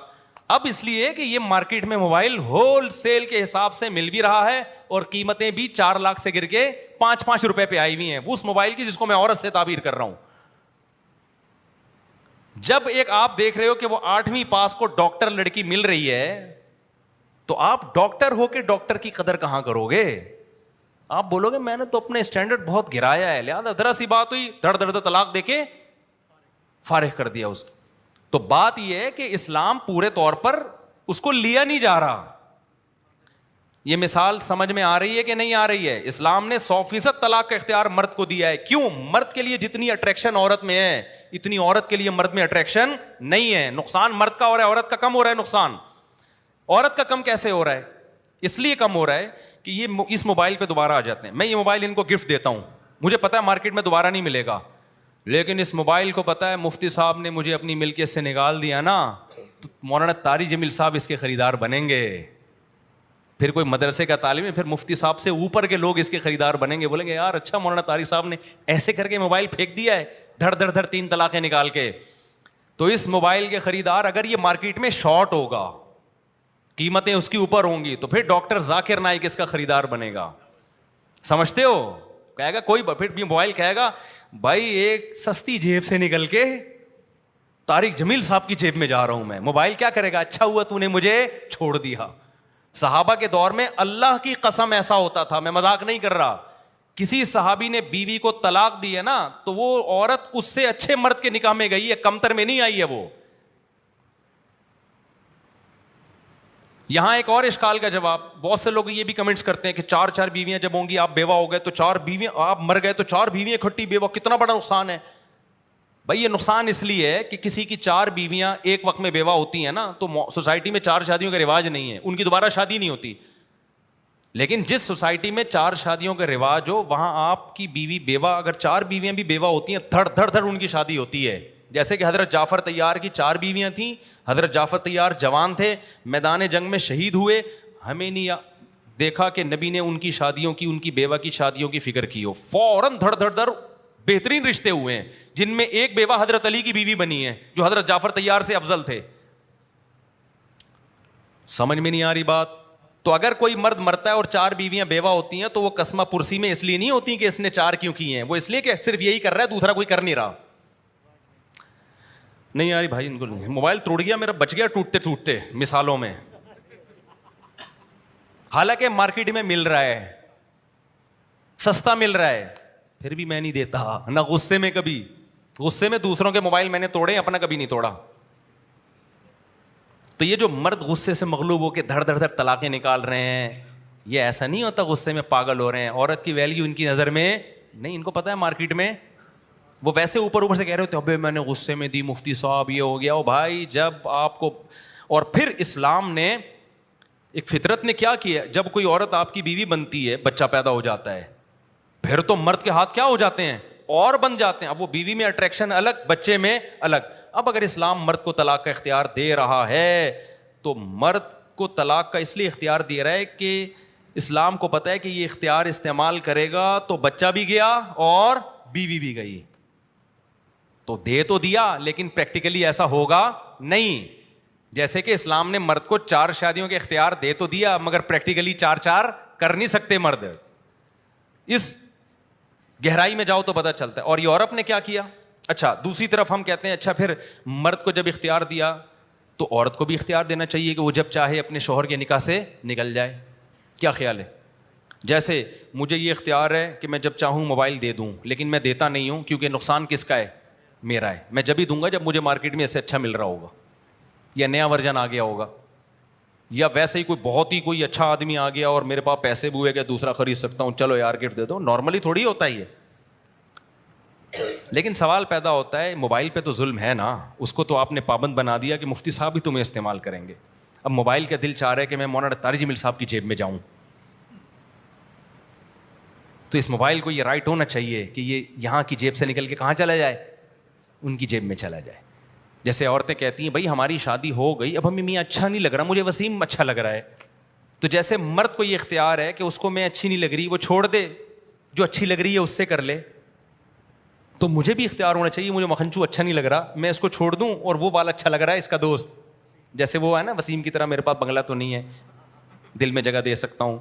اب اس لیے کہ یہ مارکیٹ میں موبائل ہول سیل کے حساب سے مل بھی رہا ہے, اور قیمتیں بھی 4 لاکھ سے گر کے 5-5 روپے پہ آئی ہوئی ہیں, اس موبائل کی جس کو میں عورت سے تعبیر کر رہا ہوں. جب ایک آپ دیکھ رہے ہو کہ وہ 8ویں پاس کو ڈاکٹر لڑکی مل رہی ہے, تو آپ ڈاکٹر ہو کے ڈاکٹر کی قدر کہاں کرو گے؟ آپ بولو گے میں نے تو اپنے اسٹینڈرڈ بہت گرایا ہے, لہٰذا ذرا سی بات ہوئی دھڑ دھڑ طلاق دے کے فارغ کر دیا اس کو. تو بات یہ ہے کہ اسلام پورے طور پر اس کو لیا نہیں جا رہا. یہ مثال سمجھ میں آ رہی ہے کہ نہیں آ رہی ہے؟ اسلام نے 100% طلاق کا اختیار مرد کو دیا ہے. کیوں؟ مرد کے لیے جتنی اٹریکشن عورت میں ہے اتنی عورت کے لیے مرد میں اٹریکشن نہیں ہے. نقصان مرد کا ہو رہا ہے, عورت کا کم ہو رہا ہے. نقصان عورت کا کم کیسے ہو رہا ہے؟ اس لیے کم ہو رہا ہے کہ یہ اس موبائل پہ دوبارہ آ جاتے ہیں. میں یہ موبائل ان کو گفٹ دیتا ہوں, مجھے پتا ہے مارکیٹ میں دوبارہ نہیں ملے گا, لیکن اس موبائل کو پتا ہے مفتی صاحب نے مجھے اپنی ملکیت سے نکال دیا نا, تو مولانا طاری جمیل صاحب اس کے خریدار بنیں گے. پھر کوئی مدرسے کا تعلیم ہے, پھر مفتی صاحب سے اوپر کے لوگ اس کے خریدار بنیں گے, بولیں گے یار اچھا مولانا طاری صاحب نے ایسے کر کے موبائل پھینک دیا ہے, دھڑ دھڑ دھڑ 3 طلاقیں نکال کے. تو اس موبائل کے خریدار اگر یہ مارکیٹ میں شارٹ ہوگا, قیمتیں اس کی اوپر ہوں گی, تو پھر ڈاکٹر ذاکر نائک اس کا خریدار بنے گا. سمجھتے ہو؟ کہے گا کوئی, پھر بھی موبائل کہے گا بھائی ایک سستی جیب سے نکل کے طارق جمیل صاحب کی جیب میں جا رہا ہوں میں. موبائل کیا کرے گا, اچھا ہوا تو نے مجھے چھوڑ دیا. صحابہ کے دور میں اللہ کی قسم ایسا ہوتا تھا, میں مذاق نہیں کر رہا, کسی صحابی نے بیوی کو طلاق دی ہے نا, تو وہ عورت اس سے اچھے مرد کے نکاح میں گئی ہے, کمتر میں نہیں آئی ہے وہ. یہاں ایک اور اشکال کا جواب, بہت سے لوگ یہ بھی کمنٹس کرتے ہیں کہ 4 بیویاں جب ہوں گی, آپ بیوہ ہو گئے تو 4 بیویاں, آپ مر گئے تو 4 بیویاں کھٹی بیوہ, کتنا بڑا نقصان ہے. بھائی یہ نقصان اس لیے ہے کہ کسی کی 4 بیویاں ایک وقت میں بیوہ ہوتی ہیں نا, تو سوسائٹی میں 4 شادیوں کا رواج نہیں ہے, ان کی دوبارہ شادی نہیں ہوتی. لیکن جس سوسائٹی میں 4 شادیوں کا رواج ہو, وہاں آپ کی بیوی بیوہ, اگر 4 بیویاں بھی بیوہ ہوتی ہیں, دھڑ دھڑ دھڑ ان کی شادی ہوتی ہے. جیسے کہ حضرت جعفر طیار کی 4 بیویاں تھیں, حضرت جعفر طیار جوان تھے, میدان جنگ میں شہید ہوئے, ہمیں نہیں دیکھا کہ نبی نے ان کی شادیوں کی, ان کی بیوہ کی شادیوں کی فکر کی ہو. فوراً دھڑ دھڑ دھڑ بہترین رشتے ہوئے ہیں, جن میں ایک بیوہ حضرت علی کی بیوی بنی ہے جو حضرت جعفر طیار سے افضل تھے. سمجھ میں نہیں آ رہی بات؟ تو اگر کوئی مرد مرتا ہے اور 4 بیویاں بیوہ ہوتی ہیں, تو وہ قسمہ پرسی میں اس لیے نہیں ہوتی کہ اس نے 4 کیوں کی ہیں, وہ اس لیے کہ صرف یہی کر رہا ہے, دوسرا کوئی کر نہیں رہا. نہیں آ رہی بھائی ان کو نہیں. موبائل ٹوٹ گیا میرا, بچ گیا ٹوٹتے ٹوٹتے مثالوں میں, حالانکہ مارکیٹ میں مل رہا ہے, سستا مل رہا ہے, پھر بھی میں نہیں دیتا. نہ غصے میں, کبھی غصے میں دوسروں کے موبائل میں نے توڑے, اپنا کبھی نہیں توڑا. تو یہ جو مرد غصے سے مغلوب ہو کے دھڑ دھڑ دھڑ طلاقیں نکال رہے ہیں, یہ ایسا نہیں ہوتا غصے میں پاگل ہو رہے ہیں. عورت کی ویلیو ان کی نظر میں نہیں, ان کو پتا ہے مارکیٹ میں وہ ویسے اوپر سے کہہ رہے ہوتے ابے میں نے غصے میں دی مفتی صاحب یہ ہو گیا. او بھائی جب آپ کو, اور پھر اسلام نے ایک فطرت نے کیا کیا, جب کوئی عورت آپ کی بیوی بنتی ہے, بچہ پیدا ہو جاتا ہے, پھر تو مرد کے ہاتھ کیا ہو جاتے ہیں, اور بن جاتے ہیں. اب وہ بیوی میں اٹریکشن الگ, بچے میں الگ. اب اگر اسلام مرد کو طلاق کا اختیار دے رہا ہے, تو مرد کو طلاق کا اس لیے اختیار دے رہا ہے کہ اسلام کو پتہ ہے کہ یہ اختیار استعمال کرے گا تو بچہ بھی گیا اور بیوی بھی گئی. تو دے تو دیا, لیکن پریکٹیکلی ایسا ہوگا نہیں. جیسے کہ اسلام نے مرد کو 4 شادیوں کے اختیار دے تو دیا, مگر پریکٹیکلی 4 کر نہیں سکتے مرد. اس گہرائی میں جاؤ تو پتہ چلتا ہے. اور یورپ نے کیا کیا؟ اچھا دوسری طرف ہم کہتے ہیں اچھا پھر مرد کو جب اختیار دیا تو عورت کو بھی اختیار دینا چاہیے کہ وہ جب چاہے اپنے شوہر کے نکاح سے نکل جائے. کیا خیال ہے؟ جیسے مجھے یہ اختیار ہے کہ میں جب چاہوں موبائل دے دوں, لیکن میں دیتا نہیں ہوں کیونکہ نقصان کس کا ہے, میرا ہے. میں جب ہی دوں گا جب مجھے مارکیٹ میں اسے اچھا مل رہا ہوگا, یا نیا ورژن آ گیا ہوگا, یا ویسے ہی کوئی اچھا آدمی آ گیا اور میرے پاس پیسے بھی ہوئے کہ دوسرا خرید سکتا ہوں, چلو یار گفٹ دے دو. نارملی تھوڑی ہوتا ہے یہ. لیکن سوال پیدا ہوتا ہے موبائل پہ تو ظلم ہے نا, اس کو تو آپ نے پابند بنا دیا کہ مفتی صاحب بھی تمہیں استعمال کریں گے. اب موبائل کا دل چاہ رہا ہے کہ میں مولانا طارق جمیل صاحب کی جیب میں جاؤں, تو اس موبائل کو یہ رائٹ ہونا چاہیے کہ یہ یہاں کی جیب سے نکل کے کہاں چلا جائے, ان کی جیب میں چلا جائے. جیسے عورتیں کہتی ہیں بھائی ہماری شادی ہو گئی, اب ہمیں میاں اچھا نہیں لگ رہا, مجھے وسیم اچھا لگ رہا ہے. تو جیسے مرد کو یہ اختیار ہے کہ اس کو میں اچھی نہیں لگ رہی, وہ چھوڑ دے, جو اچھی لگ رہی ہے اس سے کر لے, تو مجھے بھی اختیار ہونا چاہیے, مجھے مکھنچو اچھا نہیں لگ رہا, میں اس کو چھوڑ دوں اور وہ والا اچھا لگ رہا ہے اس کا دوست. جیسے وہ ہے نا وسیم کی طرح, میرے پاس بنگلہ تو نہیں ہے, دل میں جگہ دے سکتا ہوں,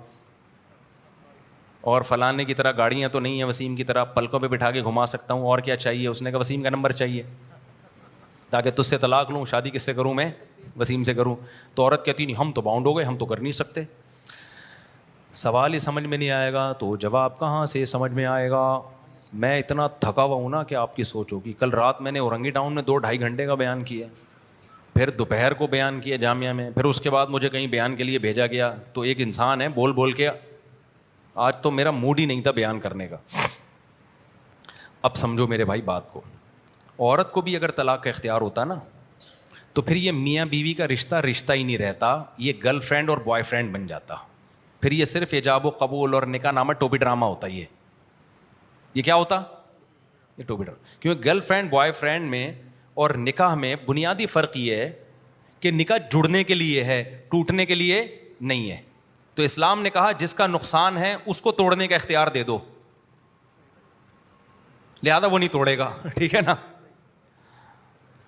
اور فلانے کی طرح گاڑیاں تو نہیں ہیں وسیم کی طرح, پلکوں پہ بٹھا کے گھما سکتا ہوں, اور کیا چاہیے. اس نے کہا وسیم کا نمبر چاہیے تاکہ تجھ سے طلاق لوں, شادی کس سے کروں میں, وسیم سے کروں. تو عورت کہتی نہیں ہم تو باؤنڈ ہو گئے, ہم تو کر نہیں سکتے. سوال ہی سمجھ میں نہیں آئے گا تو جواب کہاں سے سمجھ میں آئے گا. میں اتنا تھکا ہوا ہوں نا کہ آپ کی سوچ ہوگی. کل رات میں نے اورنگی ٹاؤن میں 2-2.5 گھنٹے کا بیان کیا, پھر دوپہر کو بیان کیا جامعہ میں, پھر اس کے بعد مجھے کہیں بیان کے لیے بھیجا گیا. تو ایک انسان ہے بول بول کے, آج تو میرا موڈ ہی نہیں تھا بیان کرنے کا. اب سمجھو میرے بھائی بات کو, عورت کو بھی اگر طلاق کا اختیار ہوتا نا تو پھر یہ میاں بیوی کا رشتہ ہی نہیں رہتا, یہ گرل فرینڈ اور بوائے فرینڈ بن جاتا. پھر یہ صرف ایجاب و قبول اور نکاح نامہ ٹوپی ڈرامہ ہوتا. یہ کیا ہوتا, یہ ٹوپی ڈرامہ. کیونکہ گرل فرینڈ بوائے فرینڈ میں اور نکاح میں بنیادی فرق یہ ہے کہ نکاح جڑنے کے لیے ہے, ٹوٹنے کے لیے نہیں ہے. تو اسلام نے کہا جس کا نقصان ہے اس کو توڑنے کا اختیار دے دو, لہذا وہ نہیں توڑے گا. ٹھیک ہے نا,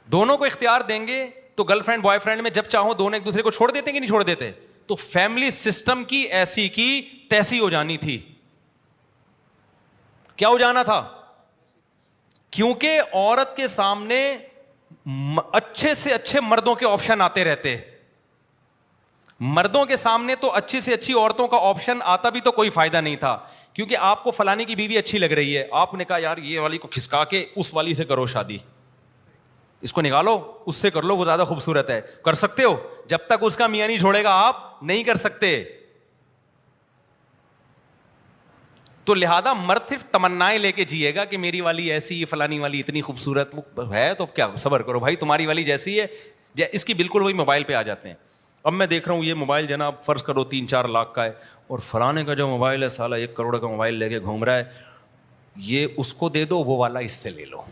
دونوں کو اختیار دیں گے تو گرل فرینڈ بوائے فرینڈ میں جب چاہو دونوں ایک دوسرے کو چھوڑ دیتے کہ نہیں چھوڑ دیتے. تو فیملی سسٹم کی ایسی کی تیسی ہو جانی تھی. کیا ہو جانا تھا, کیونکہ عورت کے سامنے اچھے سے اچھے مردوں کے آپشن آتے رہتے. مردوں کے سامنے تو اچھی سے اچھی عورتوں کا آپشن آتا بھی تو کوئی فائدہ نہیں تھا, کیونکہ آپ کو فلانی کی بیوی اچھی لگ رہی ہے, آپ نے کہا یار یہ والی کو کھسکا کے اس والی سے کرو شادی, اس کو نکالو اس سے کر لو, وہ زیادہ خوبصورت ہے. کر سکتے ہو, جب تک اس کا میاں نہیں چھوڑے گا آپ نہیں کر سکتے. تو لہذا مرد صرف تمنائیں لے کے جیے گا کہ میری والی ایسی, فلانی والی اتنی خوبصورت ہے, تو کیا صبر کرو بھائی, تمہاری والی جیسی ہے. اس کی بالکل وہی موبائل پہ آ جاتے ہیں. اب میں دیکھ رہا ہوں یہ موبائل جناب فرض کرو 3-4 لاکھ کا ہے, اور فلانے کا جو موبائل ہے سالہ 1 کروڑ کا موبائل لے کے گھوم رہا ہے, یہ اس کو دے دو, وہ والا اس سے لے لو,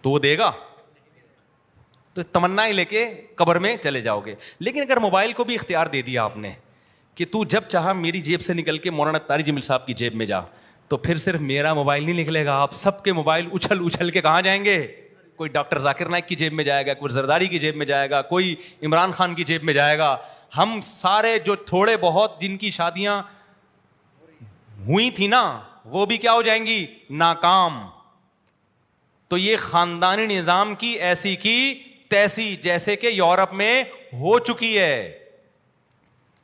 تو وہ دے گا. تو تمنائیں لے کے قبر میں چلے جاؤ گے. لیکن اگر موبائل کو بھی اختیار دے دیا آپ نے کہ تو جب چاہا میری جیب سے نکل کے مولانا طارق جمیل صاحب کی جیب میں جا, تو پھر صرف میرا موبائل نہیں نکلے گا, آپ سب کے موبائل اچھل کے کہاں جائیں گے. کوئی ڈاکٹر ذاکر نائک کی جیب میں جائے گا, کوئی زرداری کی جیب میں جائے گا, کوئی عمران خان کی جیب میں جائے گا. ہم سارے جو تھوڑے بہت جن کی شادیاں ہوئی تھی نا, وہ بھی کیا ہو جائیں گی, ناکام. تو یہ خاندانی نظام کی ایسی کی تیسی جیسے کہ یورپ میں ہو چکی ہے.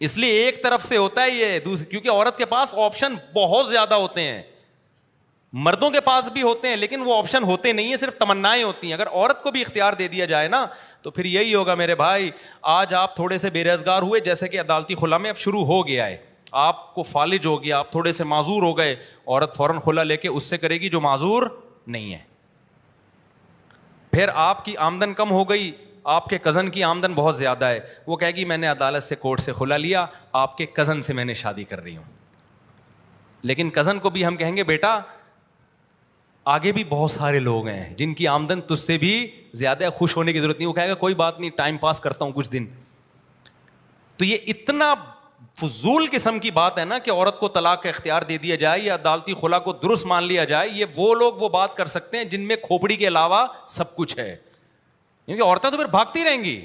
اس لیے ایک طرف سے ہوتا ہے یہ, کیونکہ عورت کے پاس آپشن بہت زیادہ ہوتے ہیں, مردوں کے پاس بھی ہوتے ہیں, لیکن وہ آپشن ہوتے نہیں ہیں, صرف تمنائیں ہوتی ہیں. اگر عورت کو بھی اختیار دے دیا جائے نا تو پھر یہی ہوگا میرے بھائی. آج آپ تھوڑے سے بے روزگار ہوئے, جیسے کہ عدالتی خلا میں اب شروع ہو گیا ہے, آپ کو فالج ہو گیا, آپ تھوڑے سے معذور ہو گئے, عورت فوراً خلا لے کے اس سے کرے گی جو معذور نہیں ہے. پھر آپ کی آمدن کم ہو گئی, آپ کے کزن کی آمدن بہت زیادہ ہے, وہ کہے گی میں نے عدالت سے کورٹ سے خلا لیا, آپ کے کزن سے میں نے شادی کر رہی ہوں. لیکن کزن کو بھی ہم کہیں گے بیٹا آگے بھی بہت سارے لوگ ہیں جن کی آمدن تجھ سے بھی زیادہ, خوش ہونے کی ضرورت نہیں. وہ کہے گا کوئی بات نہیں, ٹائم پاس کرتا ہوں کچھ دن. تو یہ اتنا فضول قسم کی بات ہے نا کہ عورت کو طلاق کا اختیار دے دیا جائے یا عدالتی خلا کو درست مان لیا جائے. یہ وہ لوگ وہ بات کر سکتے ہیں جن میں کھوپڑی کے علاوہ سب کچھ ہے, کیونکہ عورتیں تو پھر بھاگتی رہیں گی.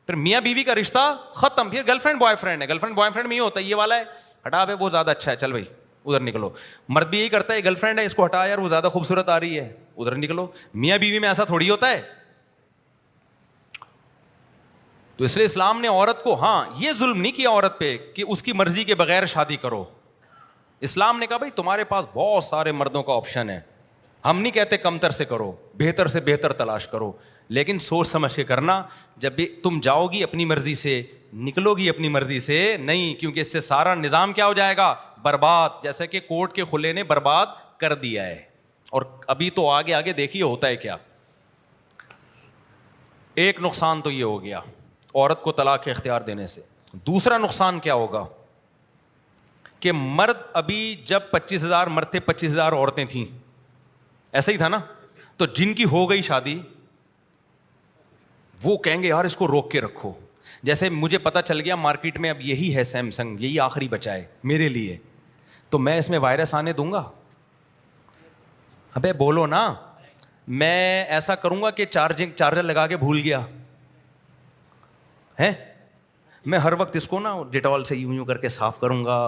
پھر میاں بیوی کا رشتہ ختم, پھر گرل فرینڈ بوائے فرینڈ ہے. گرل فرینڈ بوائے فرینڈ میں یہ ہوتا ہے, یہ والا ہے ہٹا بھائی وہ زیادہ اچھا ہے, چل بھائی ادھر نکلو. مرد بھی یہی کرتا ہے, گرل فرینڈ ہے اس کو ہٹا یار وہ زیادہ خوبصورت آ رہی ہے, ادھر نکلو. میاں بیوی میں ایسا تھوڑی ہوتا ہے. تو اس لیے اسلام نے عورت کو, ہاں یہ ظلم نہیں کیا عورت پہ کہ اس کی مرضی کے بغیر شادی کرو. اسلام نے کہا بھائی تمہارے پاس بہت سارے مردوں کا آپشن ہے, ہم نہیں کہتے کمتر سے کرو, بہتر سے بہتر تلاش کرو, لیکن سوچ سمجھ کے کرنا. جب بھی تم جاؤ گی اپنی مرضی سے, نکلو گی اپنی مرضی سے نہیں, کیونکہ اس سے سارا نظام کیا ہو جائے گا, برباد, جیسے کہ کورٹ کے کھلے نے برباد کر دیا ہے. اور ابھی تو آگے آگے دیکھیے ہوتا ہے کیا. ایک نقصان تو یہ ہو گیا. عورت کو طلاق اختیار دینے سے. دوسرا نقصان کیا ہوگا کہ مرد ابھی جب 25,000 مرد تھے 25,000 عورتیں تھیں, ایسا ہی تھا نا, تو جن کی ہو گئی شادی وہ کہیں گے یار اس کو روک کے رکھو. جیسے مجھے پتا چل گیا مارکیٹ میں اب یہی ہے سیمسنگ, یہی آخری بچا ہے میرے لیے, تو میں اس میں وائرس آنے دوں گا؟ ابے بولو نا. میں ایسا کروں گا کہ چارجر لگا کے بھول گیا ہے, میں ہر وقت اس کو نا ڈیٹول سے یوں کر کے صاف کروں گا,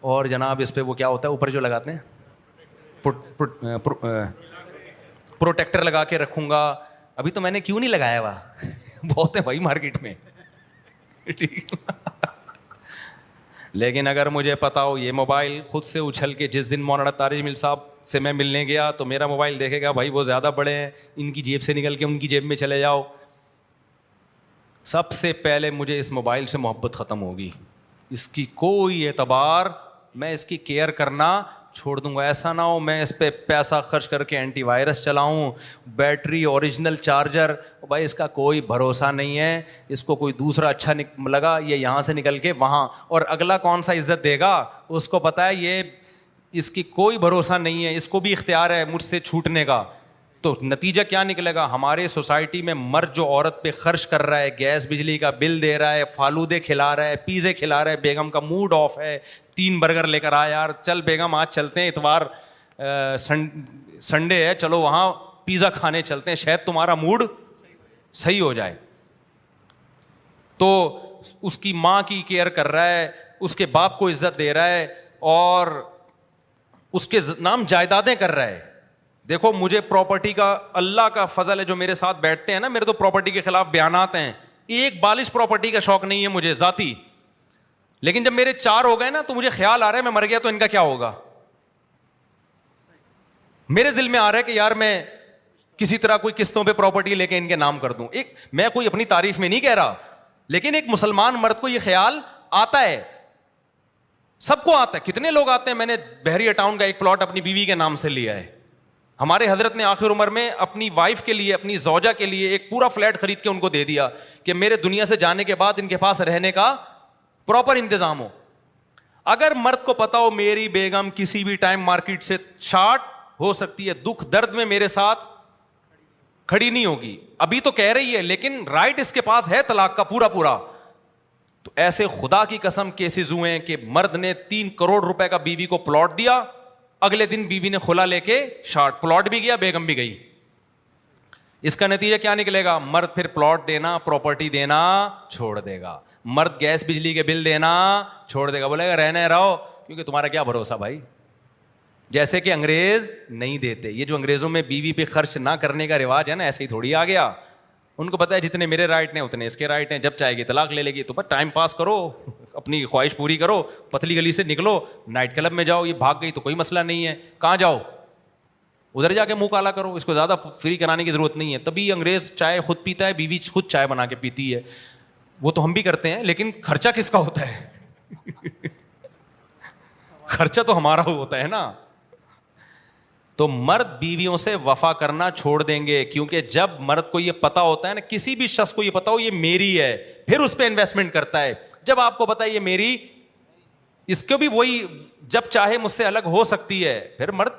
اور جناب اس پہ وہ کیا ہوتا ہے اوپر جو لگاتے ہیں پروٹیکٹر لگا کے رکھوں گا. ابھی تو میں نے کیوں نہیں لگایا ہوا بہت ہے بھائی مارکیٹ میں. لیکن اگر مجھے پتا ہو یہ موبائل خود سے اچھل کے جس دن مولانا طارق جمیل صاحب سے میں ملنے گیا تو میرا موبائل دیکھے گا بھائی وہ زیادہ بڑے ہیں, ان کی جیب سے نکل کے ان کی جیب میں چلے جاؤ, سب سے پہلے مجھے اس موبائل سے محبت ختم ہوگی, اس کی کوئی اعتبار, میں اس کی کیئر کرنا چھوڑ دوں گا. ایسا نہ ہو میں اس پہ پیسہ خرچ کر کے اینٹی وائرس چلاؤں, بیٹری اوریجنل چارجر, بھائی اس کا کوئی بھروسہ نہیں ہے, اس کو کوئی دوسرا اچھا لگا یہ یہاں سے نکل کے وہاں, اور اگلا کون سا عزت دے گا, اس کو پتہ ہے یہ اس کی کوئی بھروسہ نہیں ہے, اس کو بھی اختیار ہے مجھ سے چھوٹنے کا. تو نتیجہ کیا نکلے گا, ہمارے سوسائٹی میں مرد جو عورت پہ خرچ کر رہا ہے, گیس بجلی کا بل دے رہا ہے, فالودے کھلا رہا ہے, پیزے کھلا رہا ہے, بیگم کا موڈ آف ہے, 3 برگر لے کر آ یار, چل بیگم آج چلتے ہیں اتوار سنڈے ہے, چلو وہاں پیزا کھانے چلتے ہیں, شاید تمہارا موڈ صحیح ہو جائے. تو اس کی ماں کی کیئر کر رہا ہے, اس کے باپ کو عزت دے رہا ہے, اور اس کے نام جائیدادیں کر رہا ہے. دیکھو مجھے پراپرٹی کا اللہ کا فضل ہے, جو میرے ساتھ بیٹھتے ہیں نا, میرے تو پراپرٹی کے خلاف بیانات ہیں, ایک بالش پراپرٹی کا شوق نہیں ہے مجھے ذاتی, لیکن جب میرے 4 ہو گئے نا تو مجھے خیال آ رہا ہے میں مر گیا تو ان کا کیا ہوگا. میرے دل میں آ رہا ہے کہ یار میں کسی طرح کوئی قسطوں پہ پراپرٹی لے کے ان کے نام کر دوں. ایک میں کوئی اپنی تعریف میں نہیں کہہ رہا, لیکن ایک مسلمان مرد کو یہ خیال آتا ہے, سب کو آتا ہے. کتنے لوگ آتے ہیں, میں نے بحریہ ٹاؤن کا ایک پلاٹ اپنی بیوی کے نام سے لیا ہے. ہمارے حضرت نے آخر عمر میں اپنی وائف کے لیے, اپنی زوجہ کے لیے ایک پورا فلیٹ خرید کے ان کو دے دیا کہ میرے دنیا سے جانے کے بعد ان کے پاس رہنے کا پراپر انتظام ہو. اگر مرد کو پتا ہو میری بیگم کسی بھی ٹائم مارکیٹ سے شارٹ ہو سکتی ہے, دکھ درد میں میرے ساتھ کھڑی نہیں ہوگی, ابھی تو کہہ رہی ہے لیکن رائٹ اس کے پاس ہے طلاق کا پورا, تو ایسے خدا کی قسم کیسز ہوئے ہیں کہ مرد نے 3 کروڑ روپے کا بیوی کو پلاٹ دیا, اگلے دن بیوی نے خلا لے کے شارٹ, پلاٹ بھی گیا بیگم بھی گئی. اس کا نتیجہ کیا نکلے گا, مرد پھر پلاٹ دینا پراپرٹی دینا چھوڑ دے گا, مرد گیس بجلی کے بل دینا چھوڑ دے گا, بولے گا رہنے رہو, کیونکہ تمہارا کیا بھروسہ بھائی. جیسے کہ انگریز نہیں دیتے, یہ جو انگریزوں میں بیوی پہ خرچ نہ کرنے کا رواج ہے نا, ایسے ہی تھوڑی آ گیا. ان کو پتا ہے جتنے میرے رائٹ ہیں اتنے اس کے رائٹ ہیں, جب چاہے گی طلاق لے لے گی, تو بس ٹائم پاس کرو, اپنی خواہش پوری کرو, پتلی گلی سے نکلو, نائٹ کلب میں جاؤ, یہ بھاگ گئی تو کوئی مسئلہ نہیں ہے, کہاں جاؤ ادھر جا کے منہ کالا کرو, اس کو زیادہ فری کرانے کی ضرورت نہیں ہے. تبھی انگریز چائے خود پیتا ہے, بیوی خود چائے بنا کے پیتی ہے, وہ تو ہم بھی کرتے ہیں, لیکن خرچہ کس کا ہوتا ہے خرچہ تو ہمارا ہوتا ہے نا. تو مرد بیویوں سے وفا کرنا چھوڑ دیں گے, کیونکہ جب مرد کو یہ پتا ہوتا ہے نا, کسی بھی شخص کو یہ پتا ہو یہ میری ہے, پھر اس پہ انویسٹمنٹ کرتا ہے. جب آپ کو پتا ہے یہ میری, اس کو بھی وہی جب چاہے مجھ سے الگ ہو سکتی ہے, پھر مرد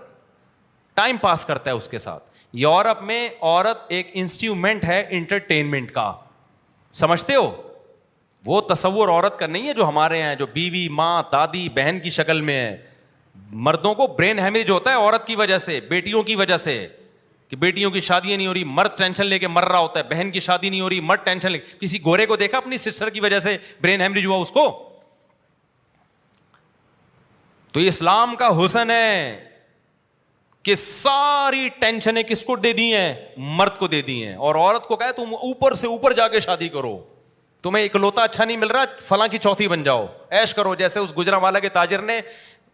ٹائم پاس کرتا ہے اس کے ساتھ. یورپ میں عورت ایک انسٹرومنٹ ہے انٹرٹینمنٹ کا, سمجھتے ہو, وہ تصور عورت کا نہیں ہے جو ہمارے ہیں, جو بیوی ماں دادی بہن کی شکل میں ہے. مردوں کو برین ہیمریج ہوتا ہے عورت کی وجہ سے, بیٹیوں کی وجہ سے, کہ بیٹیوں کی شادیاں نہیں ہو رہی, مرد ٹینشن لے کے مر رہا ہوتا ہے, بہن کی شادی نہیں ہو رہی, مرد ٹینشن لے. کسی گورے کو دیکھا اپنی سسٹر کی وجہ سے برین ہیمریج ہوا اس کو؟ تو اسلام کا حسن ہے کہ ساری ٹینشنیں کس کو دے دی ہیں, مرد کو دے دی ہیں, اور عورت کو کہے تم اوپر سے اوپر جا کے شادی کرو, تمہیں اکلوتا اچھا نہیں مل رہا, فلاں کی چوتھی بن جاؤ, ایش کرو. جیسے اس گجرانوالہ کے تاجر نے,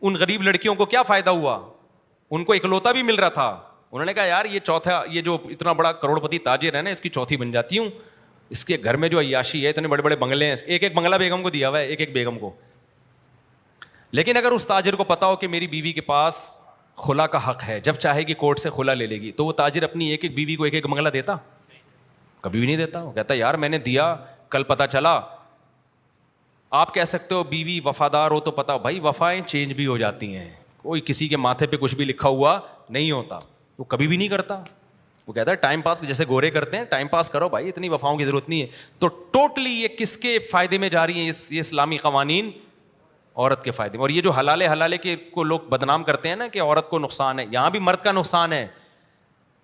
ان غریب لڑکیوں کو کیا فائدہ ہوا, ان کو اکلوتا بھی مل رہا تھا, انہوں نے کہا یار یہ چوتھا, یہ جو اتنا بڑا کروڑ پتی تاجر ہے نا, اس کی چوتھی بن جاتی ہوں, اس کے گھر میں جو عیاشی ہے, اتنے بڑے بڑے بنگلے ہیں, ایک ایک بنگلہ بیگم کو دیا ہوا ہے, ایک ایک بیگم کو. لیکن اگر اس تاجر کو پتا ہو کہ میری بیوی کے پاس خلا کا حق ہے, جب چاہے گی کورٹ سے خلا لے لے گی, تو وہ تاجر اپنی ایک ایک بیوی کو ایک ایک بنگلہ دیتا؟ کبھی بھی نہیں دیتا. وہ کہتا یار میں نے دیا, کل پتہ چلا, آپ کہہ سکتے ہو بیوی وفادار ہو تو پتہ ہو بھائی وفائیں چینج بھی ہو جاتی ہیں, کوئی کسی کے ماتھے پہ کچھ بھی لکھا ہوا نہیں ہوتا, وہ کبھی بھی نہیں کرتا, وہ کہتا ہے ٹائم پاس, جیسے گورے کرتے ہیں ٹائم پاس کرو بھائی, اتنی وفاؤں کی ضرورت نہیں ہے. تو ٹوٹلی یہ کس کے فائدے میں جا رہی ہیں یہ اسلامی قوانین؟ عورت کے فائدے میں. اور یہ جو حلالے کے کو لوگ بدنام کرتے ہیں نا کہ عورت کو نقصان ہے, یہاں بھی مرد کا نقصان ہے.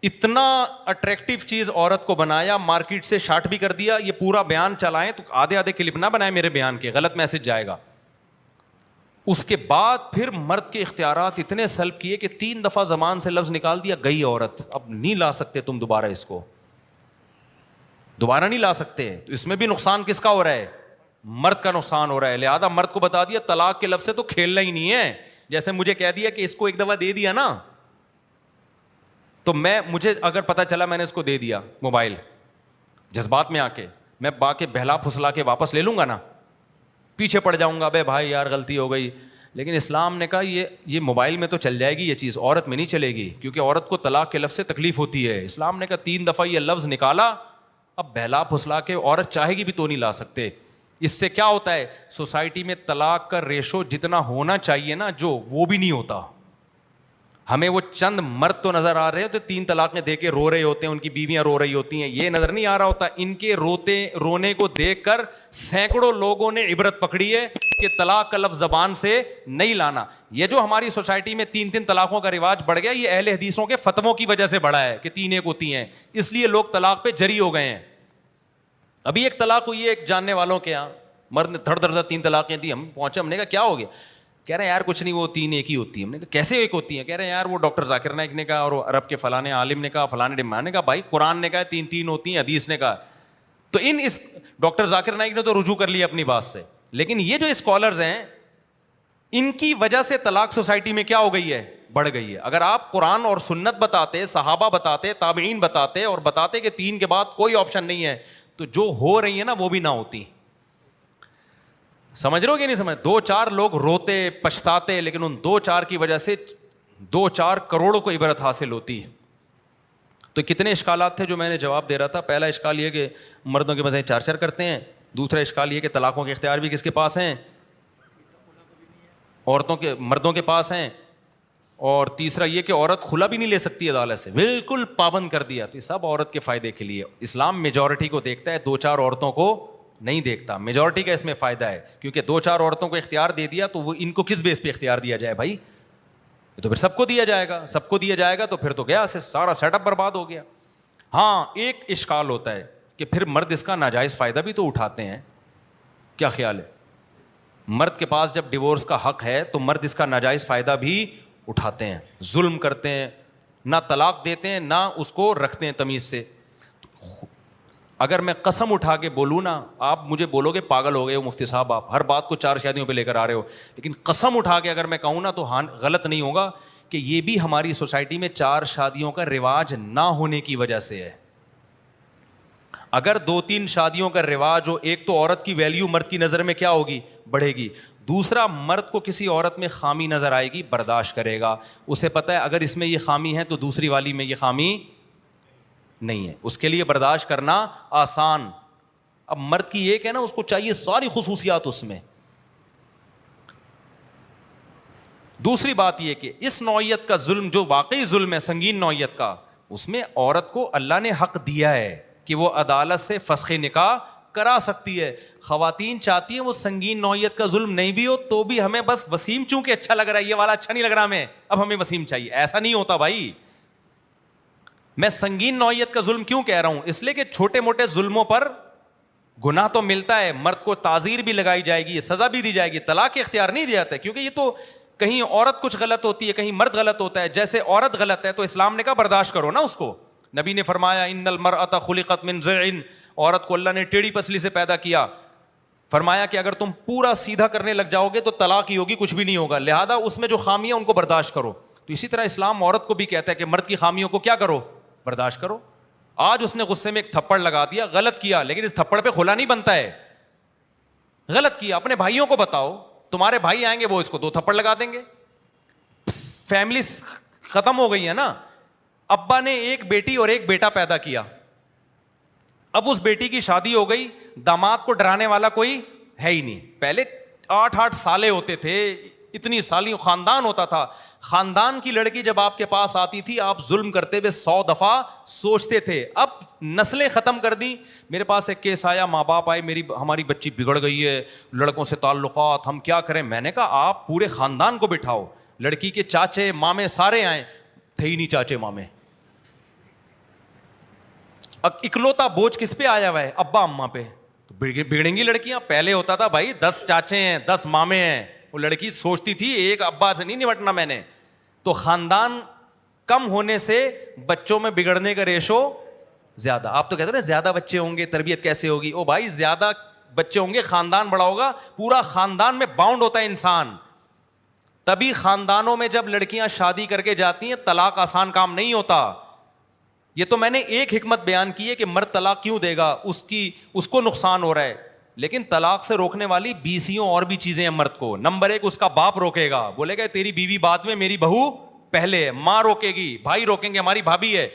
اتنا اٹریکٹیو چیز عورت کو بنایا, مارکیٹ سے شارٹ بھی کر دیا. یہ پورا بیان چلائیں تو آدھے کلپ نہ بنائیں میرے بیان کے, غلط میسج جائے گا. اس کے بعد پھر مرد کے اختیارات اتنے سلب کیے کہ 3 دفعہ زبان سے لفظ نکال دیا گئی عورت, اب نہیں لا سکتے تم دوبارہ, اس کو دوبارہ نہیں لا سکتے. تو اس میں بھی نقصان کس کا ہو رہا ہے؟ مرد کا نقصان ہو رہا ہے. لہذا مرد کو بتا دیا طلاق کے لفظ سے تو کھیلنا ہی نہیں ہے. جیسے مجھے کہہ دیا کہ اس کو ایک دفعہ دے دیا نا, تو مجھے اگر پتا چلا میں نے اس کو دے دیا موبائل, جذبات میں آ کے میں با کے بہلا پھسلا کے واپس لے لوں گا نا, پیچھے پڑ جاؤں گا, بے بھائی یار غلطی ہو گئی. لیکن اسلام نے کہا یہ موبائل میں تو چل جائے گی یہ چیز, عورت میں نہیں چلے گی, کیونکہ عورت کو طلاق کے لفظ سے تکلیف ہوتی ہے. اسلام نے کہا 3 دفعہ یہ لفظ نکالا, اب بہلا پھسلا کے عورت چاہے گی بھی تو نہیں لا سکتے. اس سے کیا ہوتا ہے, سوسائٹی میں طلاق کا ریشو جتنا ہونا چاہیے نا جو, وہ بھی نہیں ہوتا. ہمیں وہ چند مرد تو نظر آ رہے ہیں تو 3 طلاقیں دے کے رو رہے ہوتے ہیں, ان کی بیویاں رو رہی ہوتی ہیں, یہ نظر نہیں آ رہا ہوتا. ان کے رونے کو دیکھ کر سینکڑوں لوگوں نے عبرت پکڑی ہے کہ طلاق کا لفظ زبان سے نہیں لانا. یہ جو ہماری سوسائٹی میں 3 طلاقوں کا رواج بڑھ گیا, یہ اہل حدیثوں کے فتووں کی وجہ سے بڑھا ہے کہ 3 ایک ہوتی ہیں, اس لیے لوگ طلاق پہ جری ہو گئے ہیں. ابھی ایک طلاق ہوئی ہے ایک جاننے والوں کے یہاں, مرد نے دھڑ دھڑ 3 طلاقیں دی. ہم پہنچے, ہم نے کہا کیا ہو گیا؟ کہہ رہے ہیں یار کچھ نہیں, وہ 3 ایک ہی ہوتی ہیں. ہم نے کہا کیسے ایک ہوتی ہیں؟ کہہ رہے ہیں یار وہ ڈاکٹر ذاکر نائک نے کہا, اور عرب کے فلانے عالم نے کہا, فلانے ڈمان نے کہا. بھائی قرآن نے کہا 3 ہوتی ہیں, حدیث نے کہا. تو اس ڈاکٹر ذاکر نائک نے تو رجوع کر لیا اپنی بات سے, لیکن یہ جو اسکالرز ہیں ان کی وجہ سے طلاق سوسائٹی میں کیا ہو گئی ہے, بڑھ گئی ہے. اگر آپ قرآن اور سنت بتاتے, صحابہ بتاتے, تابعین بتاتے, اور بتاتے کہ 3 کے بعد کوئی آپشن نہیں ہے, تو جو ہو رہی ہے نا وہ بھی نہ ہوتی. سمجھ رہے ہو کہ نہیں سمجھ؟ 2-4 لوگ روتے پچھتاتے, لیکن ان 2-4 کی وجہ سے 2-4 کروڑوں کو عبرت حاصل ہوتی. تو کتنے اشکالات تھے جو میں نے جواب دے رہا تھا. پہلا اشکال یہ کہ مردوں کے مزے 4 کرتے ہیں. دوسرا اشکال یہ کہ طلاقوں کے اختیار بھی کس کے پاس ہیں؟ مردوں کے پاس ہیں. اور تیسرا یہ کہ عورت کھلا بھی نہیں لے سکتی عدالت سے, بالکل پابند کر دیا. تو یہ سب عورت کے فائدے کے لیے. اسلام میجورٹی کو دیکھتا ہے, 2-4 عورتوں کو نہیں دیکھتا. میجورٹی کا اس میں فائدہ ہے, کیونکہ 2-4 عورتوں کو اختیار دے دیا تو وہ ان کو کس بیس پہ اختیار دیا جائے بھائی؟ تو پھر سب کو دیا جائے گا, سب کو دیا جائے گا تو پھر تو گیا سے سارا سیٹ اپ برباد ہو گیا. ہاں ایک اشکال ہوتا ہے کہ پھر مرد اس کا ناجائز فائدہ بھی تو اٹھاتے ہیں. کیا خیال ہے؟ مرد کے پاس جب ڈیورس کا حق ہے تو مرد اس کا ناجائز فائدہ بھی اٹھاتے ہیں, ظلم کرتے ہیں, نہ طلاق دیتے ہیں نہ اس کو رکھتے ہیں تمیز سے. اگر میں قسم اٹھا کے بولوں نا, آپ مجھے بولو گے پاگل ہو گئے ہو مفتی صاحب, آپ ہر بات کو 4 شادیوں پہ لے کر آ رہے ہو, لیکن قسم اٹھا کے اگر میں کہوں نا تو ہاں غلط نہیں ہوگا کہ یہ بھی ہماری سوسائٹی میں 4 شادیوں کا رواج نہ ہونے کی وجہ سے ہے. اگر 2-3 شادیوں کا رواج ہو, ایک تو عورت کی ویلیو مرد کی نظر میں کیا ہوگی, بڑھے گی. دوسرا, مرد کو کسی عورت میں خامی نظر آئے گی, برداشت کرے گا. اسے پتہ ہے اگر اس میں یہ خامی ہے تو دوسری والی میں یہ خامی نہیں ہے, اس کے لیے برداشت کرنا آسان. اب مرد کی ایک ہے نا, اس کو چاہیے ساری خصوصیات اس میں. دوسری بات یہ کہ اس نوعیت کا ظلم جو واقعی ظلم ہے, سنگین نوعیت کا, اس میں عورت کو اللہ نے حق دیا ہے کہ وہ عدالت سے فسخ نکاح کرا سکتی ہے. خواتین چاہتی ہیں وہ سنگین نوعیت کا ظلم نہیں بھی ہو تو بھی ہمیں بس وسیم چونکہ اچھا لگ رہا ہے, یہ والا اچھا نہیں لگ رہا ہمیں, اب ہمیں وسیم چاہیے. ایسا نہیں ہوتا بھائی. میں سنگین نوعیت کا ظلم کیوں کہہ رہا ہوں, اس لیے کہ چھوٹے موٹے ظلموں پر گناہ تو ملتا ہے, مرد کو تعزیر بھی لگائی جائے گی, سزا بھی دی جائے گی, طلاق اختیار نہیں دیا جاتا ہے, کیونکہ یہ تو کہیں عورت کچھ غلط ہوتی ہے, کہیں مرد غلط ہوتا ہے. جیسے عورت غلط ہے تو اسلام نے کہا برداشت کرو نا اس کو. نبی نے فرمایا ان المرأۃ خلقت من ضلع, عورت کو اللہ نے ٹیڑھی پسلی سے پیدا کیا. فرمایا کہ اگر تم پورا سیدھا کرنے لگ جاؤ گے تو طلاق ہی ہوگی, کچھ بھی نہیں ہوگا. لہذا اس میں جو خامیاں ان کو برداشت کرو. تو اسی طرح اسلام عورت کو بھی کہتا ہے کہ مرد کی خامیوں کو کیا کرو, برداشت کرو. آج اس نے غصے میں ایک تھپڑ لگا دیا, غلط کیا, لیکن اس تھپڑ پہ کھلا نہیں بنتا ہے. غلط کیا, اپنے بھائیوں کو بتاؤ, تمہارے بھائی آئیں گے وہ اس کو 2 تھپڑ لگا دیں گے. فیملی ختم ہو گئی ہے نا. ابا نے ایک بیٹی اور ایک بیٹا پیدا کیا, اب اس بیٹی کی شادی ہو گئی, داماد کو ڈرانے والا کوئی ہے ہی نہیں. پہلے 8 سالے ہوتے تھے, اتنی سالیوں خاندان ہوتا تھا. خاندان کی لڑکی جب آپ کے پاس آتی تھی, آپ ظلم کرتے ہوئے 100 دفعہ سوچتے تھے. اب نسلیں ختم کر دی. میرے پاس ایک کیس آیا, ماں باپ آئے, ہماری بچی بگڑ گئی ہے, لڑکوں سے تعلقات, ہم کیا کریں. میں نے کہا آپ پورے خاندان کو بٹھاؤ, لڑکی کے چاچے مامے سارے آئے, تھے ہی نہیں چاچے مامے. اکلوتا بوجھ کس پہ آیا ہوا ہے؟ ابا اماں پہ. تو بگڑیں گی لڑکیاں. پہلے ہوتا تھا بھائی 10 چاچے ہیں, 10 مامے ہیں. وہ لڑکی سوچتی تھی ایک ابا سے نہیں نمٹنا میں نے. تو خاندان کم ہونے سے بچوں میں بگڑنے کا ریشو زیادہ. آپ تو کہتے ہیں نا زیادہ بچے ہوں گے تربیت کیسے ہوگی. او بھائی زیادہ بچے ہوں گے خاندان بڑا ہوگا. پورا خاندان میں باؤنڈ ہوتا ہے انسان. تبھی خاندانوں میں جب لڑکیاں شادی کر کے جاتی ہیں, طلاق آسان کام نہیں ہوتا. یہ تو میں نے ایک حکمت بیان کی ہے کہ مرد طلاق کیوں دے گا, اس کو نقصان ہو رہا ہے. لیکن طلاق سے روکنے والی 20 اور بھی چیزیں ہیں مرد کو. نمبر 1 اس کا باپ روکے گا, بولے گا تیری بیوی بعد میں, میری بہو پہلے. ماں روکے گی, بھائی روکیں گے, ہماری بھابھی ہے.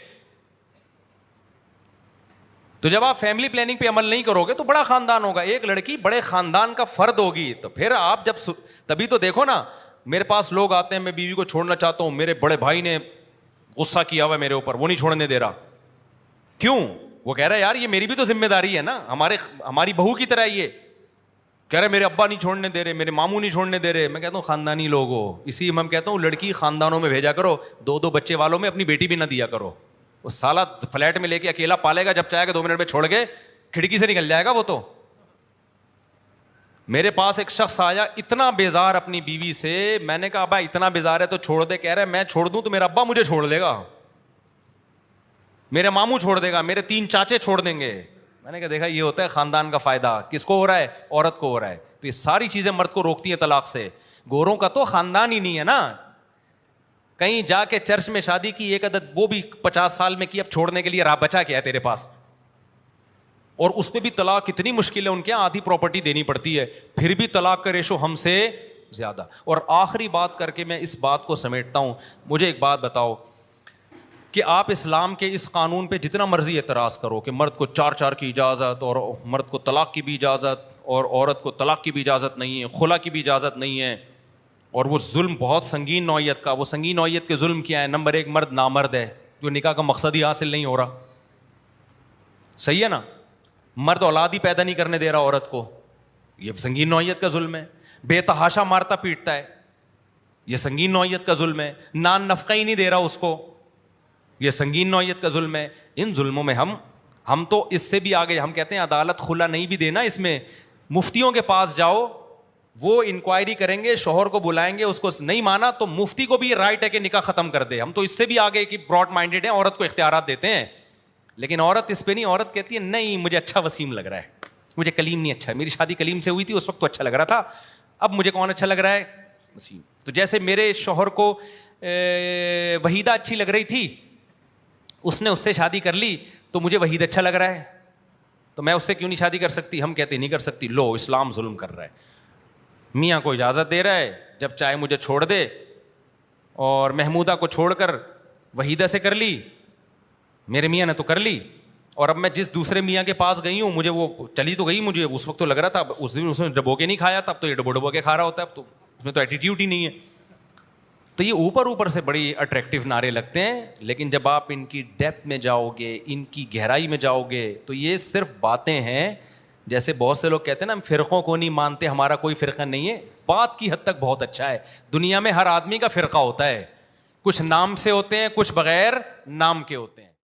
تو جب آپ فیملی پلاننگ پہ عمل نہیں کرو گے تو بڑا خاندان ہوگا. ایک لڑکی بڑے خاندان کا فرد ہوگی. تو پھر آپ جب تبھی تو دیکھو نا, میرے پاس لوگ آتے ہیں, میں بیوی کو چھوڑنا چاہتا ہوں, میرے بڑے بھائی نے غصہ کیا ہوا میرے اوپر, وہ نہیں چھوڑنے دے رہا. کیوں؟ وہ کہہ رہا ہے یار یہ میری بھی تو ذمہ داری ہے نا, ہماری بہو کی طرح. یہ کہہ رہے میرے ابا نہیں چھوڑنے دے رہے, میرے ماموں نہیں چھوڑنے دے رہے. میں کہتا ہوں خاندانی لوگ ہو, اسی میں کہتا ہوں لڑکی خاندانوں میں بھیجا کرو. 2 بچے والوں میں اپنی بیٹی بھی نہ دیا کرو. وہ سالہ فلیٹ میں لے کے اکیلا پالے گا, جب چاہے گا 2 منٹ میں چھوڑ کے کھڑکی سے نکل جائے گا وہ تو. میرے پاس ایک شخص آیا اتنا بیزار اپنی بیوی سے. میں نے کہا ابا اتنا بیزار ہے تو چھوڑ دے. کہہ رہے میں چھوڑ دوں تو میرا ابا مجھے چھوڑ دے گا, میرے ماموں چھوڑ دے گا, میرے 3 چاچے چھوڑ دیں گے. میں نے کہا دیکھا یہ ہوتا ہے خاندان کا فائدہ. کس کو ہو رہا ہے؟ عورت کو ہو رہا ہے. تو یہ ساری چیزیں مرد کو روکتی ہیں طلاق سے. گوروں کا تو خاندان ہی نہیں ہے نا. کہیں جا کے چرچ میں شادی کی ایک عدد, وہ بھی 50 سال میں کی, اب چھوڑنے کے لیے راہ بچا کیا ہے تیرے پاس. اور اس پہ بھی طلاق کتنی مشکل ہے, ان کے آدھی پراپرٹی دینی پڑتی ہے, پھر بھی طلاق کا ریشو ہم سے زیادہ. اور آخری بات کر کے میں اس بات کو سمیٹتا ہوں. مجھے ایک بات بتاؤ کہ آپ اسلام کے اس قانون پہ جتنا مرضی اعتراض کرو کہ مرد کو 4 کی اجازت, اور مرد کو طلاق کی بھی اجازت, اور عورت کو طلاق کی بھی اجازت نہیں ہے, خلا کی بھی اجازت نہیں ہے, اور وہ ظلم بہت سنگین نوعیت کا. وہ سنگین نوعیت کے ظلم کیا ہے؟ نمبر 1 مرد نامرد ہے, جو نکاح کا مقصد ہی حاصل نہیں ہو رہا. صحیح ہے نا. مرد اولاد ہی پیدا نہیں کرنے دے رہا عورت کو, یہ سنگین نوعیت کا ظلم ہے. بے تحاشا مارتا پیٹتا ہے, یہ سنگین نوعیت کا ظلم ہے. نان نفقہ ہی نہیں دے رہا اس کو, یہ سنگین نوعیت کا ظلم ہے. ان ظلموں میں ہم تو اس سے بھی آگے. ہم کہتے ہیں عدالت خلا نہیں بھی دینا, اس میں مفتیوں کے پاس جاؤ, وہ انکوائری کریں گے, شوہر کو بلائیں گے, اس کو نہیں مانا تو مفتی کو بھی رائٹ ہے کہ نکاح ختم کر دے. ہم تو اس سے بھی آگے کہ براڈ مائنڈیڈ ہیں, عورت کو اختیارات دیتے ہیں. لیکن عورت اس پہ نہیں. عورت کہتی ہے نہیں مجھے اچھا وسیم لگ رہا ہے, مجھے کلیم نہیں اچھا ہے. میری شادی کلیم سے ہوئی تھی, اس وقت تو اچھا لگ رہا تھا, اب مجھے کون اچھا لگ رہا ہے؟ وسیم. تو جیسے میرے شوہر کو وحیدہ اچھی لگ رہی تھی, اس نے اس سے شادی کر لی, تو مجھے وحید اچھا لگ رہا ہے, تو میں اس سے کیوں نہیں شادی کر سکتی؟ ہم کہتے نہیں کر سکتی. لو اسلام ظلم کر رہا ہے. میاں کو اجازت دے رہا ہے جب چاہے مجھے چھوڑ دے, اور محمودہ کو چھوڑ کر وحیدہ سے کر لی, میرے میاں نے تو کر لی. اور اب میں جس دوسرے میاں کے پاس گئی ہوں, مجھے وہ چلی تو گئی, مجھے اس وقت تو لگ رہا تھا, اس دن اس نے ڈبو کے نہیں کھایا تھا, اب تو یہ ڈبو کے کھا رہا ہوتا ہے, اب تو اس میں تو ایٹیٹیوڈ ہی نہیں ہے. تو یہ اوپر سے بڑی اٹریکٹیو نعرے لگتے ہیں, لیکن جب آپ ان کی ڈیپتھ میں جاؤ گے, ان کی گہرائی میں جاؤ گے, تو یہ صرف باتیں ہیں. جیسے بہت سے لوگ کہتے ہیں نا ہم فرقوں کو نہیں مانتے, ہمارا کوئی فرقہ نہیں ہے. بات کی حد تک بہت اچھا ہے. دنیا میں ہر آدمی کا فرقہ ہوتا ہے, کچھ نام سے ہوتے ہیں, کچھ بغیر نام کے ہوتے ہیں.